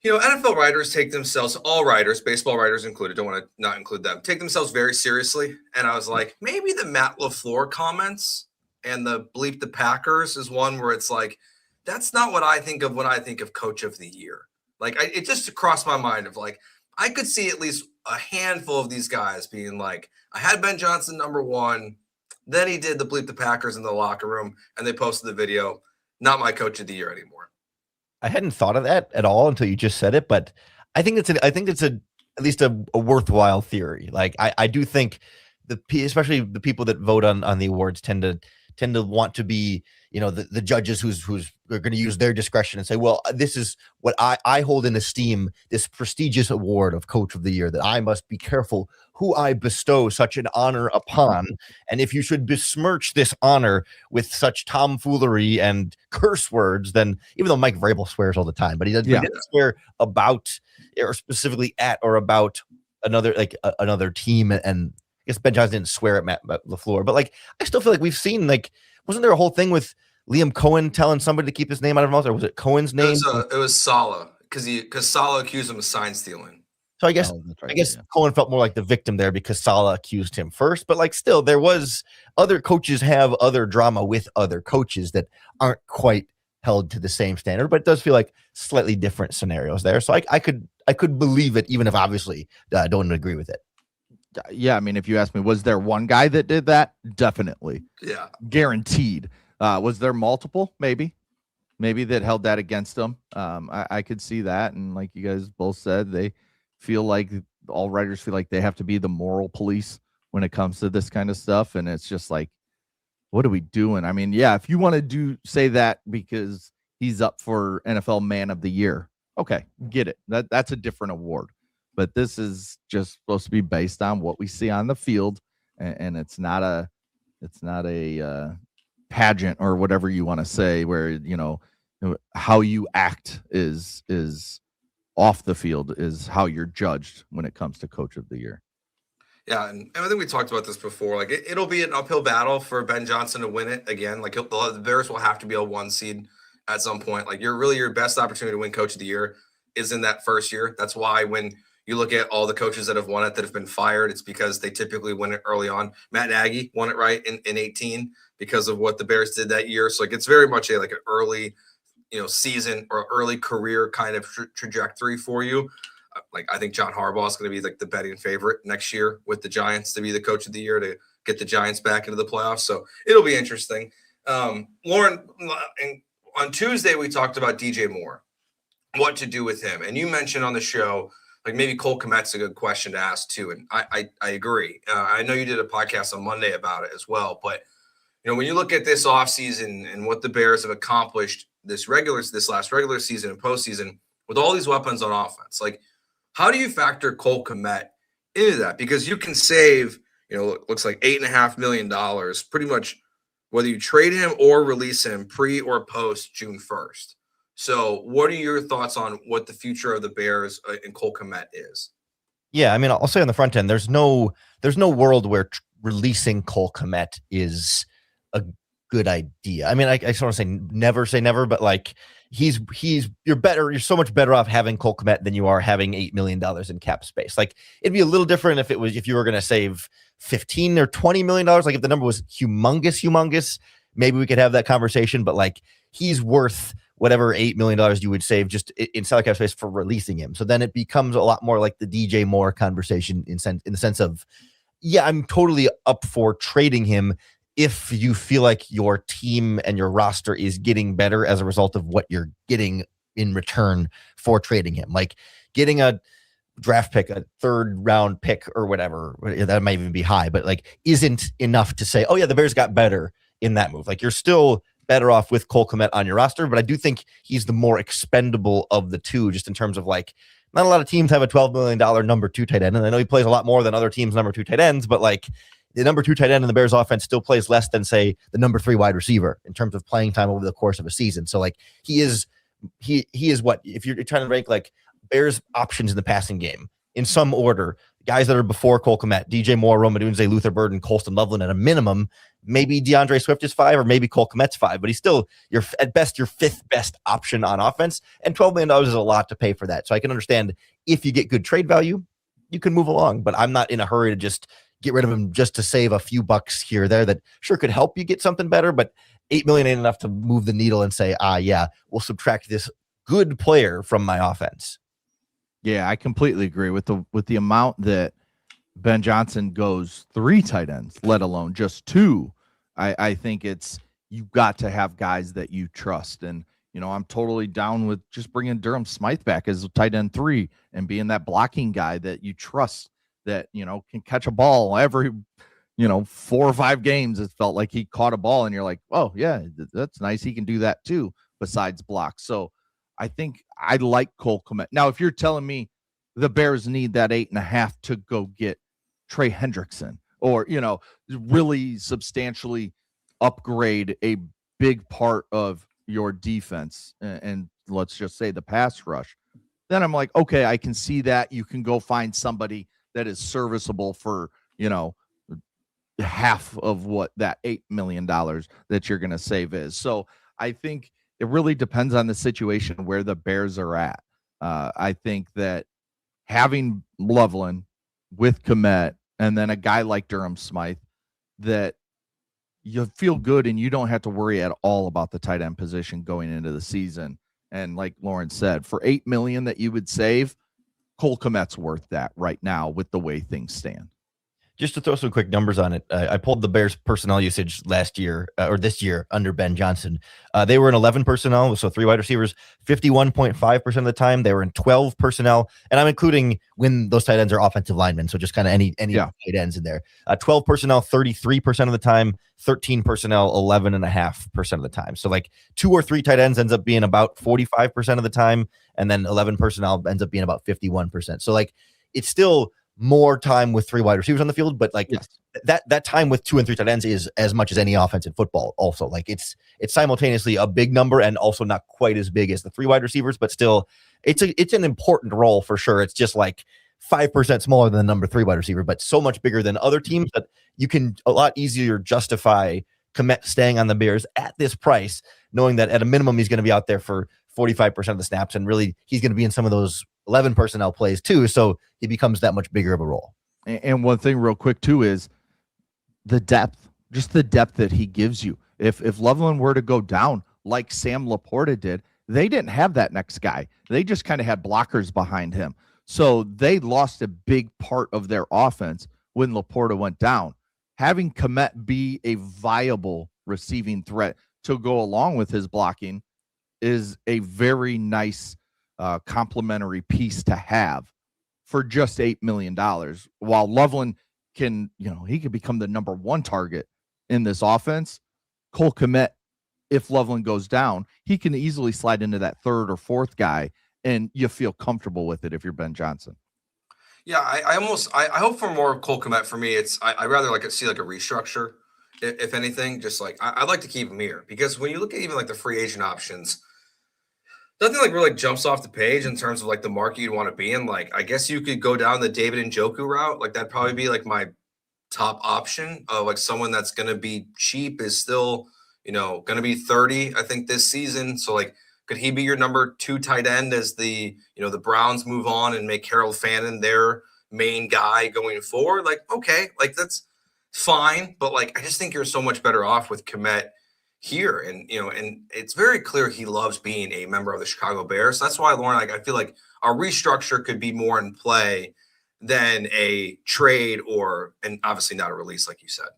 [SPEAKER 1] NFL writers take themselves, all writers, baseball writers included, don't want to not include them, take themselves very seriously. And I was like, maybe the Matt LaFleur comments and the bleep the Packers is one where it's like, that's not what I think of when I think of coach of the year. Like, it just crossed my mind of like, I could see at least a handful of these guys being like, I had Ben Johnson number one, then he did the bleep the Packers in the locker room, and they posted the video. Not my coach of the year anymore.
[SPEAKER 3] I hadn't thought of that at all until you just said it, but I think it's at least a worthwhile theory. Like, I do think especially the people that vote on the awards tend to want to be, the judges who's are going to use their discretion and say, well, this is what I hold in esteem, this prestigious award of coach of the year, that I must be careful who I bestow such an honor upon. And if you should besmirch this honor with such tomfoolery and curse words, then even though Mike Vrabel swears all the time, but he doesn't swear about or specifically at or about another team. And I guess Ben Johnson didn't swear at Matt LaFleur, but like, I still feel like we've seen, like, wasn't there a whole thing with Liam Cohen telling somebody to keep his name out of mouth, or was it Cohen's name?
[SPEAKER 1] It was Saleh, because Saleh accused him of sign stealing.
[SPEAKER 3] So I guess Cohen felt more like the victim there because Saleh accused him first, but like, still, there was other coaches have other drama with other coaches that aren't quite held to the same standard, but it does feel like slightly different scenarios there. So I could believe it, even if obviously I don't agree with it.
[SPEAKER 2] Yeah, I mean, if you ask me, was there one guy that did that? Definitely.
[SPEAKER 1] Yeah.
[SPEAKER 2] Guaranteed. Was there multiple? Maybe that held that against them. I could see that. And like you guys both said, they feel like, all writers feel like they have to be the moral police when it comes to this kind of stuff. And it's just like, what are we doing? I mean, yeah, if you want to say that because he's up for NFL Man of the Year, okay, get it. That's a different award. But this is just supposed to be based on what we see on the field, and it's not a pageant or whatever you want to say, where how you act is off the field is how you're judged when it comes to coach of the year.
[SPEAKER 1] Yeah, and I think we talked about this before. Like, it'll be an uphill battle for Ben Johnson to win it again. Like, the Bears will have to be a 1 seed at some point. Like, your best opportunity to win coach of the year is in that first year. That's why when you look at all the coaches that have won it that have been fired, it's because they typically win it early on. Matt Nagy won it right in 18 because of what the Bears did that year. So like, it's very much an early, season or early career kind of trajectory for you. Like, I think John Harbaugh is going to be like the betting favorite next year with the Giants to be the coach of the year, to get the Giants back into the playoffs. So it'll be interesting. Lauren, on Tuesday, we talked about DJ Moore, what to do with him. And you mentioned on the show, like, maybe Cole Kmet's a good question to ask too. And I agree. I know you did a podcast on Monday about it as well, but when you look at this offseason and what the Bears have accomplished this last regular season and postseason with all these weapons on offense, like, how do you factor Cole Kmet into that? Because you can save, it looks like $8.5 million, pretty much whether you trade him or release him pre or post June 1st. So what are your thoughts on what the future of the Bears and Cole Kmet is?
[SPEAKER 3] Yeah, I mean, I'll say on the front end, there's no world where releasing Cole Kmet is a good idea. I mean, I just want to say never, but like, you're so much better off having Cole Kmet than you are having $8 million in cap space. Like, it'd be a little different if you were going to save $15 or $20 million. Like, if the number was humongous, maybe we could have that conversation, but like he's worth whatever $8 million you would save just in salary cap space for releasing him. So then it becomes a lot more like the DJ Moore conversation in the sense of, yeah, I'm totally up for trading him if you feel like your team and your roster is getting better as a result of what you're getting in return for trading him. Like getting a draft pick, a third round pick or whatever, that might even be high, but like isn't enough to say, oh yeah, the Bears got better in that move. Like you're still better off with Cole Kmet on your roster, but I do think he's the more expendable of the two, just in terms of like, not a lot of teams have a $12 million number 2 tight end. And I know he plays a lot more than other teams' number 2 tight ends, but like the number 2 tight end in the Bears offense still plays less than say the number 3 wide receiver in terms of playing time over the course of a season. So like he is what, if you're trying to rank like Bears options in the passing game in some order, guys that are before Cole Kmet, DJ Moore, Rome Odunze, Luther Burden, Colston Loveland at a minimum, maybe DeAndre Swift is 5 or maybe Cole Kmet's 5, but he's still at best your 5th best option on offense. And $12 million is a lot to pay for that. So I can understand if you get good trade value, you can move along, but I'm not in a hurry to just get rid of him just to save a few bucks here or there that sure could help you get something better, but $8 million ain't enough to move the needle and say, yeah, we'll subtract this good player from my offense.
[SPEAKER 2] Yeah, I completely agree with the amount that Ben Johnson goes 3 tight ends, let alone just 2. I think you got to have guys that you trust. And, I'm totally down with just bringing Durham Smythe back as a tight end 3 and being that blocking guy that you trust that, can catch a ball every, 4 or 5 games. It felt like he caught a ball and you're like, oh yeah, that's nice. He can do that too, besides block. So I think I like Cole Kmet. Now, if you're telling me the Bears need that 8.5 to go get Trey Hendrickson or, really substantially upgrade a big part of your defense and let's just say the pass rush, then I'm like, okay, I can see that. You can go find somebody that is serviceable for, half of what that $8 million that you're going to save is. So I think it really depends on the situation where the Bears are at. I think that having Loveland with Kmet and then a guy like Durham Smythe, that you feel good and you don't have to worry at all about the tight end position going into the season. And like Lauren said, for $8 million that you would save, Cole Kmet's worth that right now with the way things stand.
[SPEAKER 3] Just to throw some quick numbers on it, I pulled the Bears personnel usage last year or this year under Ben Johnson. They were in 11 personnel, so 3 wide receivers, 51.5% of the time. They were in 12 personnel, and I'm including when those tight ends are offensive linemen, so just kind of any tight ends in there. 12 personnel, 33% of the time, 13 personnel, 11.5% of the time. So like 2 or 3 tight ends ends up being about 45% of the time, and then 11 personnel ends up being about 51%. So like it's still more time with 3 wide receivers on the field, but like that time with 2 and 3 tight ends is as much as any offense in football. Also, like it's simultaneously a big number and also not quite as big as the 3 wide receivers, but still it's an important role for sure. It's just like 5% smaller than the number 3 wide receiver, but so much bigger than other teams that you can a lot easier justify Kmet staying on the Bears at this price, knowing that at a minimum he's going to be out there for 45% of the snaps, and really he's going to be in some of those 11 personnel plays too, so he becomes that much bigger of a role.
[SPEAKER 2] And one thing real quick too is the depth, just the depth that he gives you. If Loveland were to go down like Sam Laporta did, they didn't have that next guy. They just kind of had blockers behind him. So they lost a big part of their offense when Laporta went down. Having Kmet be a viable receiving threat to go along with his blocking is a very nice complementary piece to have for just $8 million. While Loveland can, he could become the number 1 target in this offense. Cole Kmet, if Loveland goes down, he can easily slide into that 3rd or 4th guy, and you feel comfortable with it if you're Ben Johnson.
[SPEAKER 1] Yeah, I hope for more of Cole Kmet. For me, I'd rather see like a restructure, if anything. Just like I'd like to keep him here, because when you look at even like the free agent options, nothing like really jumps off the page in terms of like the market you'd want to be in. Like I guess you could go down the David Njoku route. Like that'd probably be like my top option of like someone that's going to be cheap, is still going to be 30, I think, this season. So like, could he be your number 2 tight end as the the Browns move on and make Harold Fannin their main guy going forward? Like, okay, like that's fine, but like I just think you're so much better off with Kmet here. And, and it's very clear he loves being a member of the Chicago Bears. That's why, Lauren, I feel like a restructure could be more in play than a trade and obviously not a release, like you said.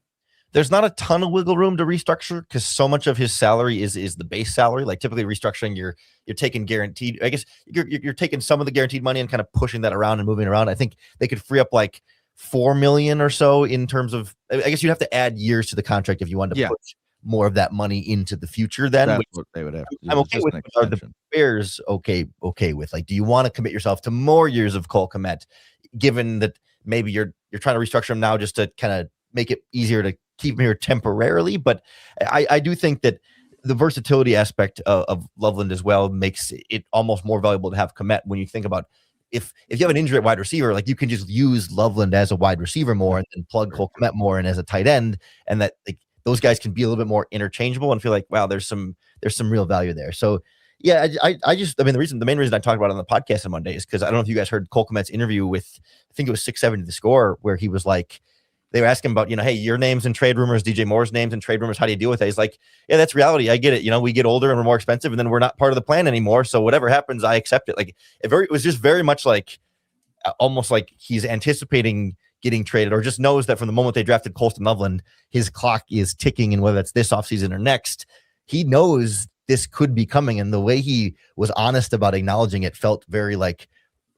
[SPEAKER 3] There's not a ton of wiggle room to restructure because so much of his salary is the base salary. Like typically restructuring, you're taking guaranteed. I guess you're taking some of the guaranteed money and kind of pushing that around and moving around. I think they could free up like $4 million or so in terms of. I guess you'd have to add years to the contract if you wanted to push more of that money into the future. Then
[SPEAKER 2] that's what they would have to do.
[SPEAKER 3] I'm okay with. Are the Bears okay with? Like, do you want to commit yourself to more years of Cole Kmet, given that maybe you're trying to restructure him now just to kind of make it easier to keep him here temporarily? But I do think that the versatility aspect of Loveland as well makes it almost more valuable to have Kmet when you think about if you have an injury at wide receiver, like you can just use Loveland as a wide receiver more and then plug Cole Kmet more in as a tight end, and that like those guys can be a little bit more interchangeable and feel like, wow, there's some real value there. So yeah, the main reason I talked about it on the podcast on Monday is because I don't know if you guys heard Cole Kmet's interview with, I think it was 670 The Score, where he was like, they were asking about, hey, your name's in trade rumors, DJ Moore's name's in trade rumors. How do you deal with that? He's like, yeah, that's reality. I get it. We get older and we're more expensive and then we're not part of the plan anymore. So whatever happens, I accept it. Like it was just very much like almost like he's anticipating getting traded or just knows that from the moment they drafted Colston Loveland, his clock is ticking. And whether it's this offseason or next, he knows this could be coming. And the way he was honest about acknowledging it felt very like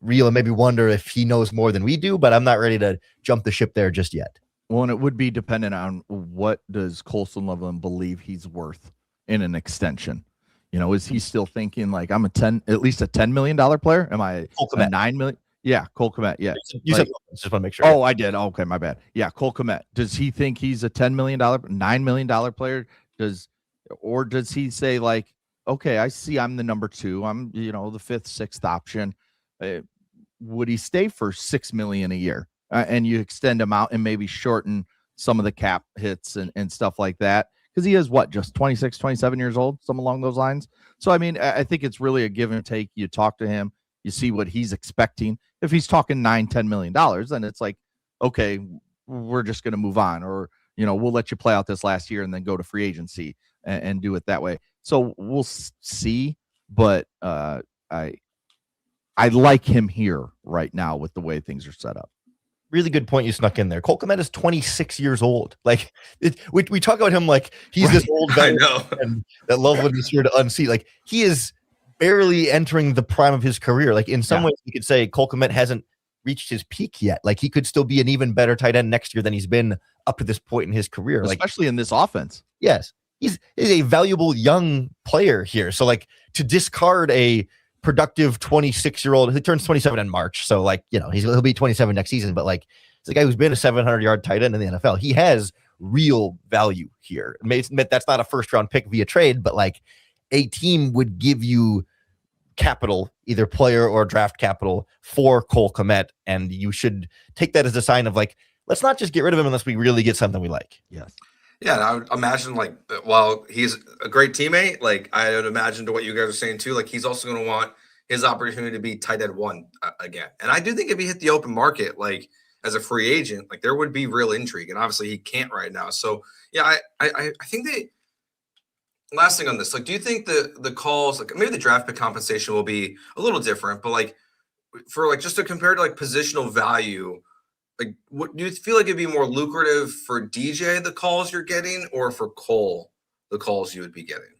[SPEAKER 3] real, and maybe wonder if he knows more than we do, but I'm not ready to jump the ship there just yet.
[SPEAKER 2] Well, and it would be dependent on what does Colston Loveland believe he's worth in an extension. Is he still thinking like I'm at least a $10 million player? Am I a $9 million? Yeah, Cole Kmet. Yeah,
[SPEAKER 3] you said just want to make sure.
[SPEAKER 2] Oh, I did. Okay, my bad. Yeah, Cole Kmet. Does he think he's a $10 million, $9 million player? Does he say like, okay, I see I'm the number 2. I'm the 5th, 6th option. Would he stay for $6 million a year? And you extend him out and maybe shorten some of the cap hits and stuff like that. Because he is just 26, 27 years old, something along those lines. So, I think it's really a give and take. You talk to him, you see what he's expecting. If he's talking $9-10 million, then it's like, okay, we're just going to move on. Or, we'll let you play out this last year and then go to free agency and do it that way. So we'll see. But I like him here right now with the way things are set up.
[SPEAKER 3] Really good point you snuck in there. Cole Kmet is 26 years old. Like we talk about him like he's this old guy and that Loveland is here to unseat. Like he is barely entering the prime of his career. Like in some ways you could say Cole Kmet hasn't reached his peak yet. Like he could still be an even better tight end next year than he's been up to this point in his career.
[SPEAKER 2] Especially in this offense.
[SPEAKER 3] Yes. He's a valuable young player here. So like to discard a productive 26-year-old who turns 27 in March. So like, he'll be 27 next season, but like it's a guy who's been a 700-yard tight end in the NFL. He has real value here. That's not a first-round pick via trade, but like a team would give you capital, either player or draft capital for Cole Kmet. And you should take that as a sign of like, let's not just get rid of him unless we really get something we like.
[SPEAKER 2] Yes.
[SPEAKER 1] Yeah, and I would imagine like while he's a great teammate, like I would imagine to what you guys are saying too, like he's also going to want his opportunity to be tight end 1 again. And I do think if he hit the open market, like as a free agent, like there would be real intrigue. And obviously he can't right now. So yeah, I think last thing on this, like, do you think the calls, like maybe the draft pick compensation will be a little different, but like for like just to compare to like positional value, like, what do you feel like it'd be more lucrative for DJ the calls you're getting, or for Cole the calls you would be getting?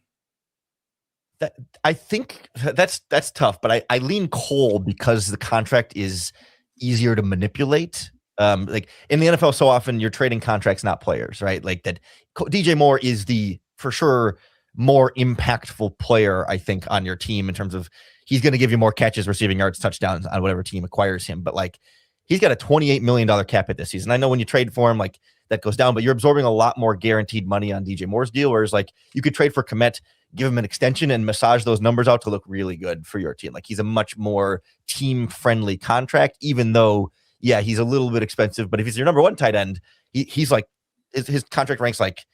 [SPEAKER 3] I think that's tough, but I lean Cole because the contract is easier to manipulate. Like in the NFL, so often you're trading contracts, not players, right? Like that. DJ Moore is the for sure more impactful player, I think, on your team in terms of he's going to give you more catches, receiving yards, touchdowns on whatever team acquires him. But like, he's got a $28 million cap hit this season. I know when you trade for him, like that goes down, but you're absorbing a lot more guaranteed money on DJ Moore's deal. Whereas like you could trade for Kmet, give him an extension and massage those numbers out to look really good for your team. Like he's a much more team friendly contract, even though, yeah, he's a little bit expensive, but if he's your number 1 tight end, he's like, his contract ranks like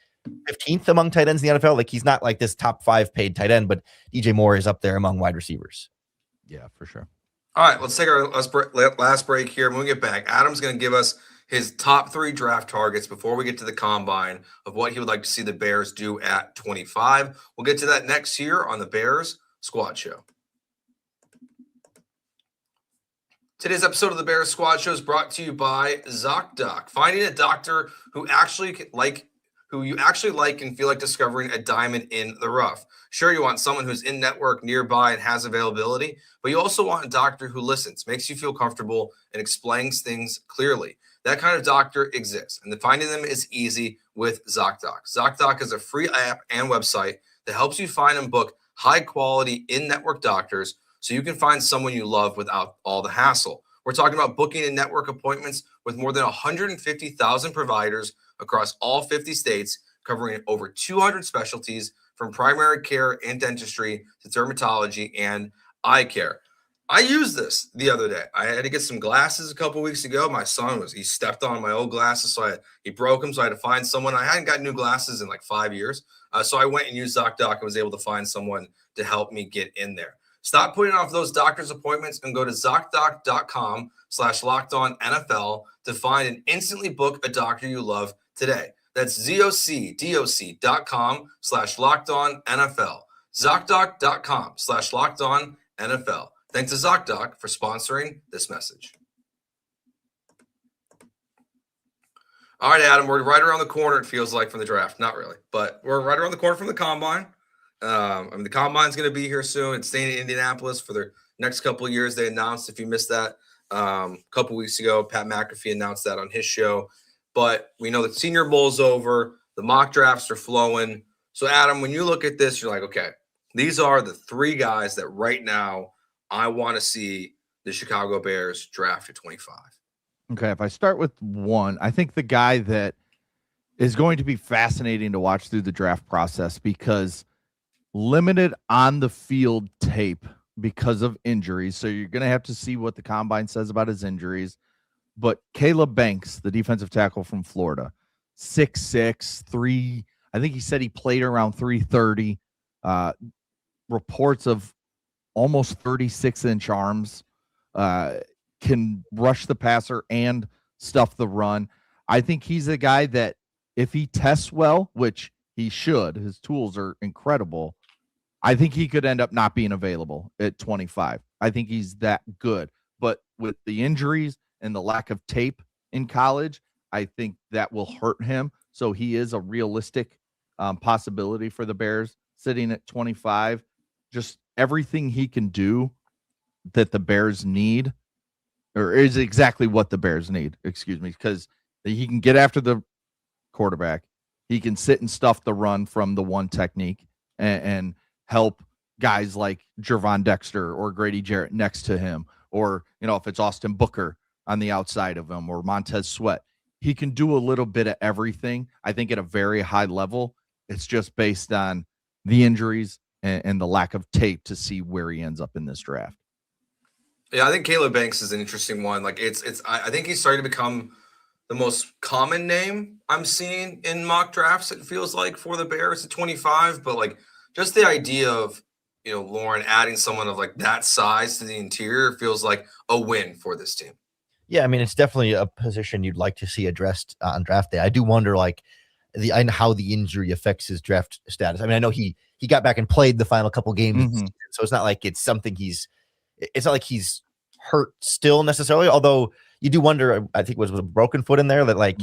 [SPEAKER 3] 15th among tight ends in the NFL. Like he's not like this top 5 paid tight end, but DJ Moore is up there among wide receivers.
[SPEAKER 2] Yeah, for sure.
[SPEAKER 1] All right, let's take our last break here. When we get back, Adam's going to give us his top 3 draft targets before we get to the combine of what he would like to see the Bears do at 25. We'll get to that next year on the Bears Squad Show. Today's episode of the Bears Squad Show is brought to you by ZocDoc. Finding a doctor who you actually like and feel like discovering a diamond in the rough. Sure, you want someone who's in network, nearby, and has availability, but you also want a doctor who listens, makes you feel comfortable, and explains things clearly. That kind of doctor exists, and finding them is easy with ZocDoc. ZocDoc is a free app and website that helps you find and book high-quality in-network doctors so you can find someone you love without all the hassle. We're talking about booking in-network appointments with more than 150,000 providers across all 50 states, covering over 200 specialties from primary care and dentistry to dermatology and eye care. I used this the other day. I had to get some glasses a couple weeks ago. My son he stepped on my old glasses, so he broke them, so I had to find someone. I hadn't got new glasses in like 5 years, so I went and used ZocDoc and was able to find someone to help me get in there. Stop putting off those doctor's appointments and go to ZocDoc.com/LockedOnNFL to find and instantly book a doctor you love today. That's ZocDoc.com/LockedOnNFL. ZocDoc.com/LockedOnNFL. Thanks to ZocDoc for sponsoring this message. All right, Adam, we're right around the corner, it feels like, from the draft. Not really, but we're right around the corner from the combine. The combine's going to be here soon. It's staying in Indianapolis for the next couple of years. They announced, if you missed that, a couple weeks ago, Pat McAfee announced that on his show. But we know the Senior Bowl's over. The mock drafts are flowing. So, Adam, when you look at this, you're like, okay, these are the 3 guys that right now I want to see the Chicago Bears draft at 25.
[SPEAKER 2] Okay, if I start with 1, I think the guy that is going to be fascinating to watch through the draft process because limited on the field tape because of injuries. So you're going to have to see what the combine says about his injuries. But Caleb Banks, the defensive tackle from Florida, 6'6", 3. I think he said he played around 330. Reports of almost 36-inch arms. Can rush the passer and stuff the run. I think he's a guy that if he tests well, which he should, his tools are incredible, I think he could end up not being available at 25. I think he's that good. But with the injuries and the lack of tape in college, I think that will hurt him. So he is a realistic possibility for the Bears sitting at 25. Just everything he can do that the Bears need, or is exactly what the Bears need, because he can get after the quarterback. He can sit and stuff the run from the one technique and help guys like Jervon Dexter or Grady Jarrett next to him, or, if it's Austin Booker on the outside of him or Montez Sweat. He can do a little bit of everything, I think, at a very high level. It's just based on the injuries and the lack of tape to see where he ends up in this draft.
[SPEAKER 1] Yeah, I think Caleb Banks is an interesting one. Like I think he's starting to become the most common name I'm seeing in mock drafts, it feels like, for the Bears at 25. But like just the idea of, Lauren adding someone of like that size to the interior feels like a win for this team.
[SPEAKER 3] Yeah, I mean, it's definitely a position you'd like to see addressed on draft day. I do wonder, like, how the injury affects his draft status. I mean, I know he got back and played the final couple games, so it's not like it's something it's not like he's hurt still necessarily. Although you do wonder, I think it was a broken foot in there, that like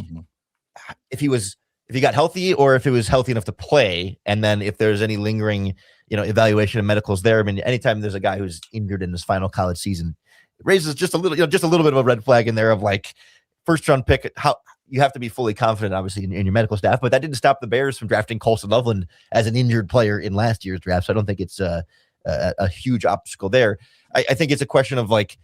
[SPEAKER 3] if he got healthy or if it was healthy enough to play, and then if there's any lingering, evaluation of medicals there. I mean, anytime there's a guy who's injured in his final college season, it raises just a little bit of a red flag in there of like first round pick. How you have to be fully confident, obviously, in your medical staff, but that didn't stop the Bears from drafting Colson Loveland as an injured player in last year's draft. So I don't think it's a huge obstacle there. I think it's a question of like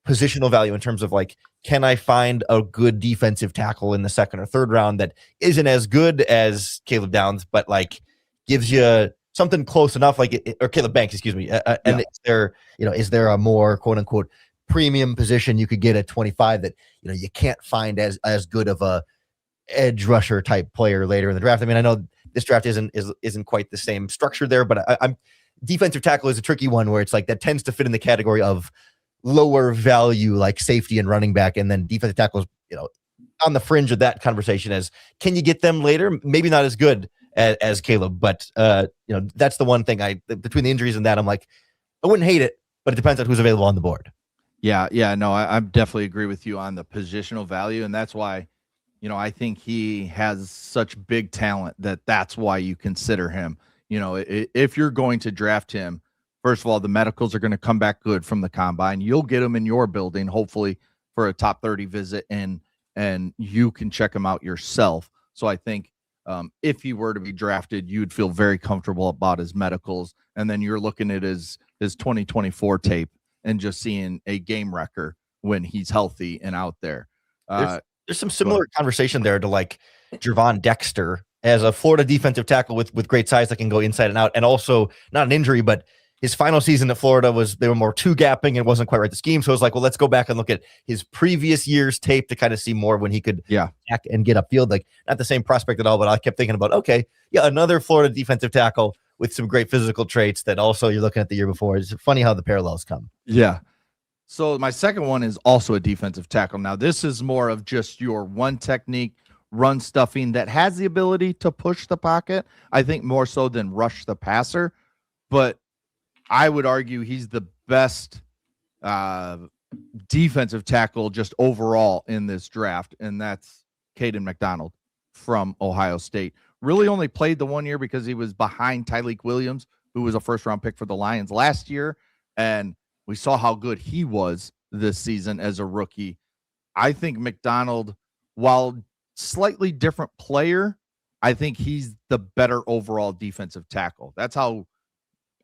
[SPEAKER 3] positional value in terms of like, can I find a good defensive tackle in the second or third round that isn't as good as Caleb Downs, but like gives you something close enough, or Caleb Banks, excuse me. And is there a more quote unquote premium position you could get at 25 that, you can't find as good of a edge rusher type player later in the draft? I mean, I know this draft isn't quite the same structure there, but I'm defensive tackle is a tricky one where it's like that tends to fit in the category of lower value, like safety and running back. And then defensive tackles, on the fringe of that conversation as can you get them later? Maybe not as good as Caleb, but that's the one thing between the injuries and that, I'm like, I wouldn't hate it, but it depends on who's available on the board.
[SPEAKER 2] Yeah, no, I definitely agree with you on the positional value, and that's why, I think he has such big talent that's why you consider him. If you're going to draft him, first of all, the medicals are going to come back good from the combine. You'll get him in your building, hopefully, for a top 30 visit, and you can check him out yourself. So I think if he were to be drafted, you'd feel very comfortable about his medicals, and then you're looking at his 2024 tape and just seeing a game wrecker when he's healthy and out there.
[SPEAKER 3] There's some similar conversation there to like Jervon Dexter as a Florida defensive tackle with great size that can go inside and out, and also not an injury, but his final season at Florida they were more two-gapping and wasn't quite right the scheme. So it was like, well, let's go back and look at his previous year's tape to kind of see more when he could attack and get upfield. Like, not the same prospect at all, but I kept thinking about, okay, another Florida defensive tackle with some great physical traits that also you're looking at the year before. It's funny how the parallels come.
[SPEAKER 2] Yeah. So my second one is also a defensive tackle. Now, this is more of just your one technique, run stuffing that has the ability to push the pocket, I think more so than rush the passer. But I would argue he's the best defensive tackle just overall in this draft, and that's Caden McDonald from Ohio State. Really only played the 1 year because he was behind Tyleik Williams, who was a first-round pick for the Lions last year, and we saw how good he was this season as a rookie. I think McDonald, while slightly different player, I think he's the better overall defensive tackle. That's how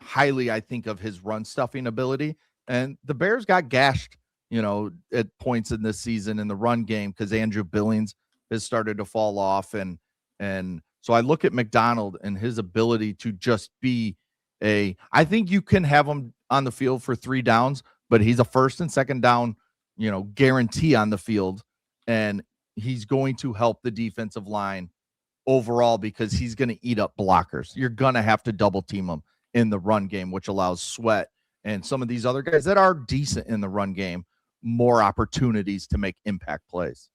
[SPEAKER 2] highly I think of his run stuffing ability. And the Bears got gashed, at points in this season in the run game because Andrew Billings has started to fall off. And so I look at McDonald and his ability to just be I think you can have him on the field for 3 downs, but he's a first and second down, guarantee on the field. And he's going to help the defensive line overall because he's going to eat up blockers. You're going to have to double team him in the run game, which allows Sweat and some of these other guys that are decent in the run game more opportunities to make impact plays.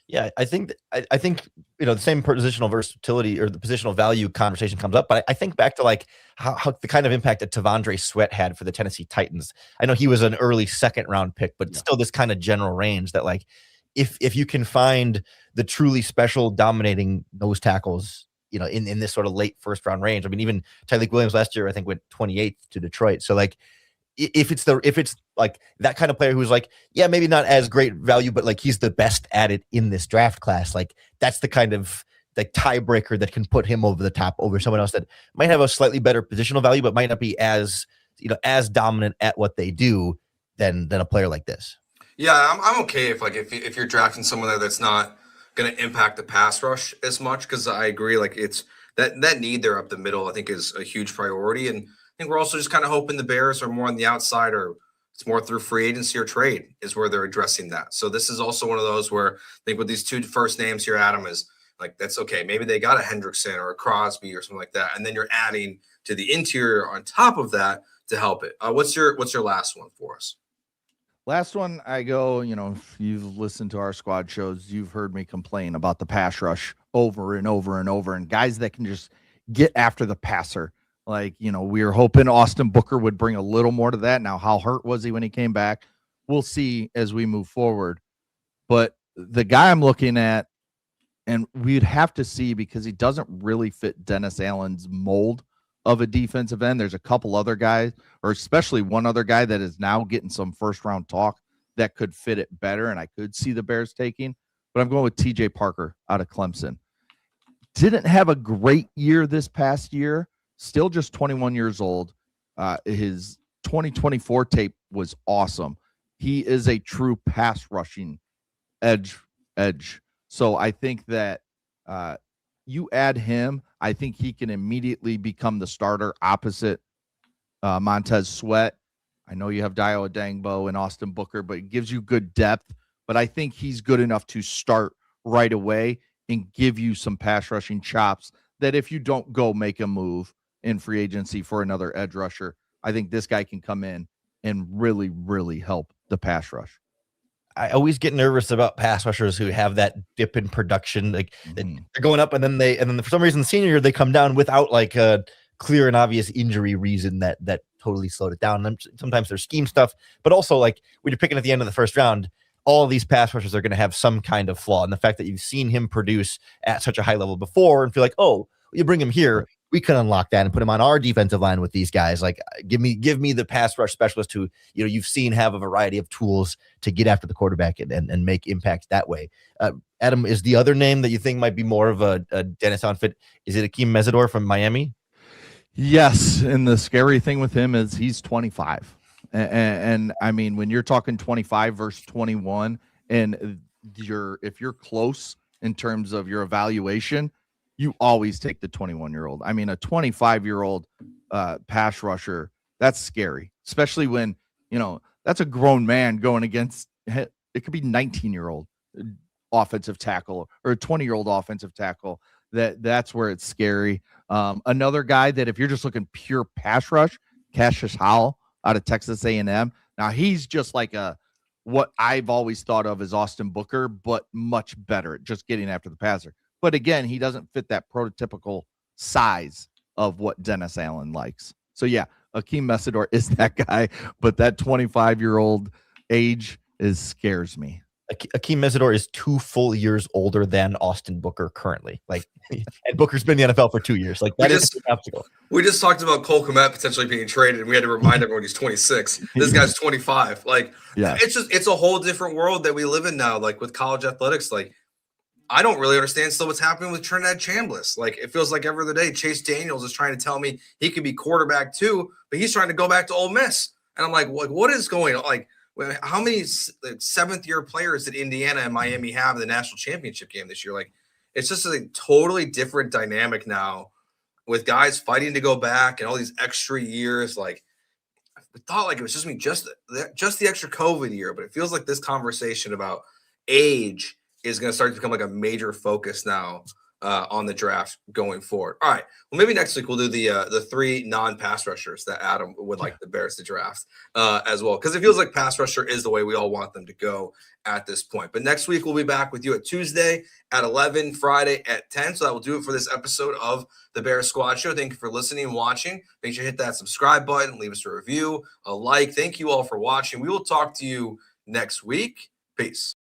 [SPEAKER 3] Yeah, I think the same positional versatility or the positional value conversation comes up, but I think back to like how the kind of impact that Tavondre Sweat had for the Tennessee Titans. I know he was an early second round pick, but still this kind of general range that like if you can find the truly special dominating nose tackles, in this sort of late first round range. I mean, even Tyleik Williams last year, I think, went 28th to Detroit. So like, if it's like that kind of player who's like, yeah, maybe not as great value, but like he's the best at it in this draft class, like that's the kind of like tiebreaker that can put him over the top over someone else that might have a slightly better positional value, but might not be as dominant at what they do than a player like this.
[SPEAKER 1] Yeah, I'm okay if you're drafting someone there that's not going to impact the pass rush as much, because I agree, like it's that need there up the middle, I think is a huge priority. And I think we're also just kind of hoping the Bears are more on the outside, or it's more through free agency or trade is where they're addressing that. So this is also one of those where I think with these 2 first names here, Adam, is like, that's okay. Maybe they got a Hendrickson or a Crosby or something like that. And then you're adding to the interior on top of that to help it. What's your last one for us?
[SPEAKER 2] Last one, I go, if you've listened to our squad shows, you've heard me complain about the pass rush over and over and over, and guys that can just get after the passer. Like, we were hoping Austin Booker would bring a little more to that. Now, how hurt was he when he came back? We'll see as we move forward. But the guy I'm looking at, and we'd have to see because he doesn't really fit Dennis Allen's mold of a defensive end. There's a couple other guys, or especially one other guy that is now getting some first round talk that could fit it better, and I could see the Bears taking, but I'm going with TJ Parker out of Clemson. Didn't have a great year this past year, still just 21 years old. His 2024 tape was awesome. He is a true pass rushing edge. So I think that you add him, I think he can immediately become the starter opposite Montez Sweat. I know you have Dio Adangbo and Austin Booker, but it gives you good depth. But I think he's good enough to start right away and give you some pass rushing chops that if you don't go make a move in free agency for another edge rusher, I think this guy can come in and really, really help the pass rush.
[SPEAKER 3] I always get nervous about pass rushers who have that dip in production. Like they're going up and then for some reason the senior year they come down without like a clear and obvious injury reason that totally slowed it down. And sometimes there's scheme stuff, but also like when you're picking at the end of the first round, all of these pass rushers are going to have some kind of flaw. And the fact that you've seen him produce at such a high level before and feel like, oh, you bring him here, we can unlock that and put him on our defensive line with these guys. Like give me the pass rush specialist who, you've seen have a variety of tools to get after the quarterback and make impact that way. Adam, is the other name that you think might be more of a Dennis Allen fit? Is it Akeem Mesidor from Miami?
[SPEAKER 2] Yes. And the scary thing with him is he's 25. And I mean, when you're talking 25 versus 21 and if you're close in terms of your evaluation, you always take the 21-year-old. I mean, a 25-year-old pass rusher, that's scary, especially when, that's a grown man going against, it could be 19-year-old offensive tackle or a 20-year-old offensive tackle. That's where it's scary. Another guy that if you're just looking pure pass rush, Cassius Howell out of Texas A&M. Now he's just like what I've always thought of as Austin Booker, but much better at just getting after the passer. But again, he doesn't fit that prototypical size of what Dennis Allen likes. So yeah, Akeem Mesidor is that guy, but that 25-year-old age scares me.
[SPEAKER 3] Akeem Mesidor is 2 full years older than Austin Booker currently. Like, and Booker's been in the NFL for 2 years. Like that is an obstacle.
[SPEAKER 1] We just talked about Cole Kmet potentially being traded, and we had to remind everyone he's 26. This guy's 25. Like, yeah, it's a whole different world that we live in now. Like with college athletics, like I don't really understand still what's happening with Trinidad Chambliss. Like it feels like every other day Chase Daniels is trying to tell me he could be quarterback too, but he's trying to go back to Ole Miss, and I'm like, what is going on? Like, how many seventh-year players did Indiana and Miami have in the national championship game this year? Like, it's just a totally different dynamic now with guys fighting to go back and all these extra years. Like, I thought like it was just the extra COVID year, but it feels like this conversation about age is going to start to become like a major focus now on the draft going forward. All right. Well, maybe next week we'll do the 3 non-pass rushers that Adam would like the Bears to draft as well, because it feels like pass rusher is the way we all want them to go at this point. But next week we'll be back with you at Tuesday at 11, Friday at 10. So that will do it for this episode of the Bears Squad Show. Thank you for listening and watching. Make sure to hit that subscribe button, leave us a review, a like. Thank you all for watching. We will talk to you next week. Peace.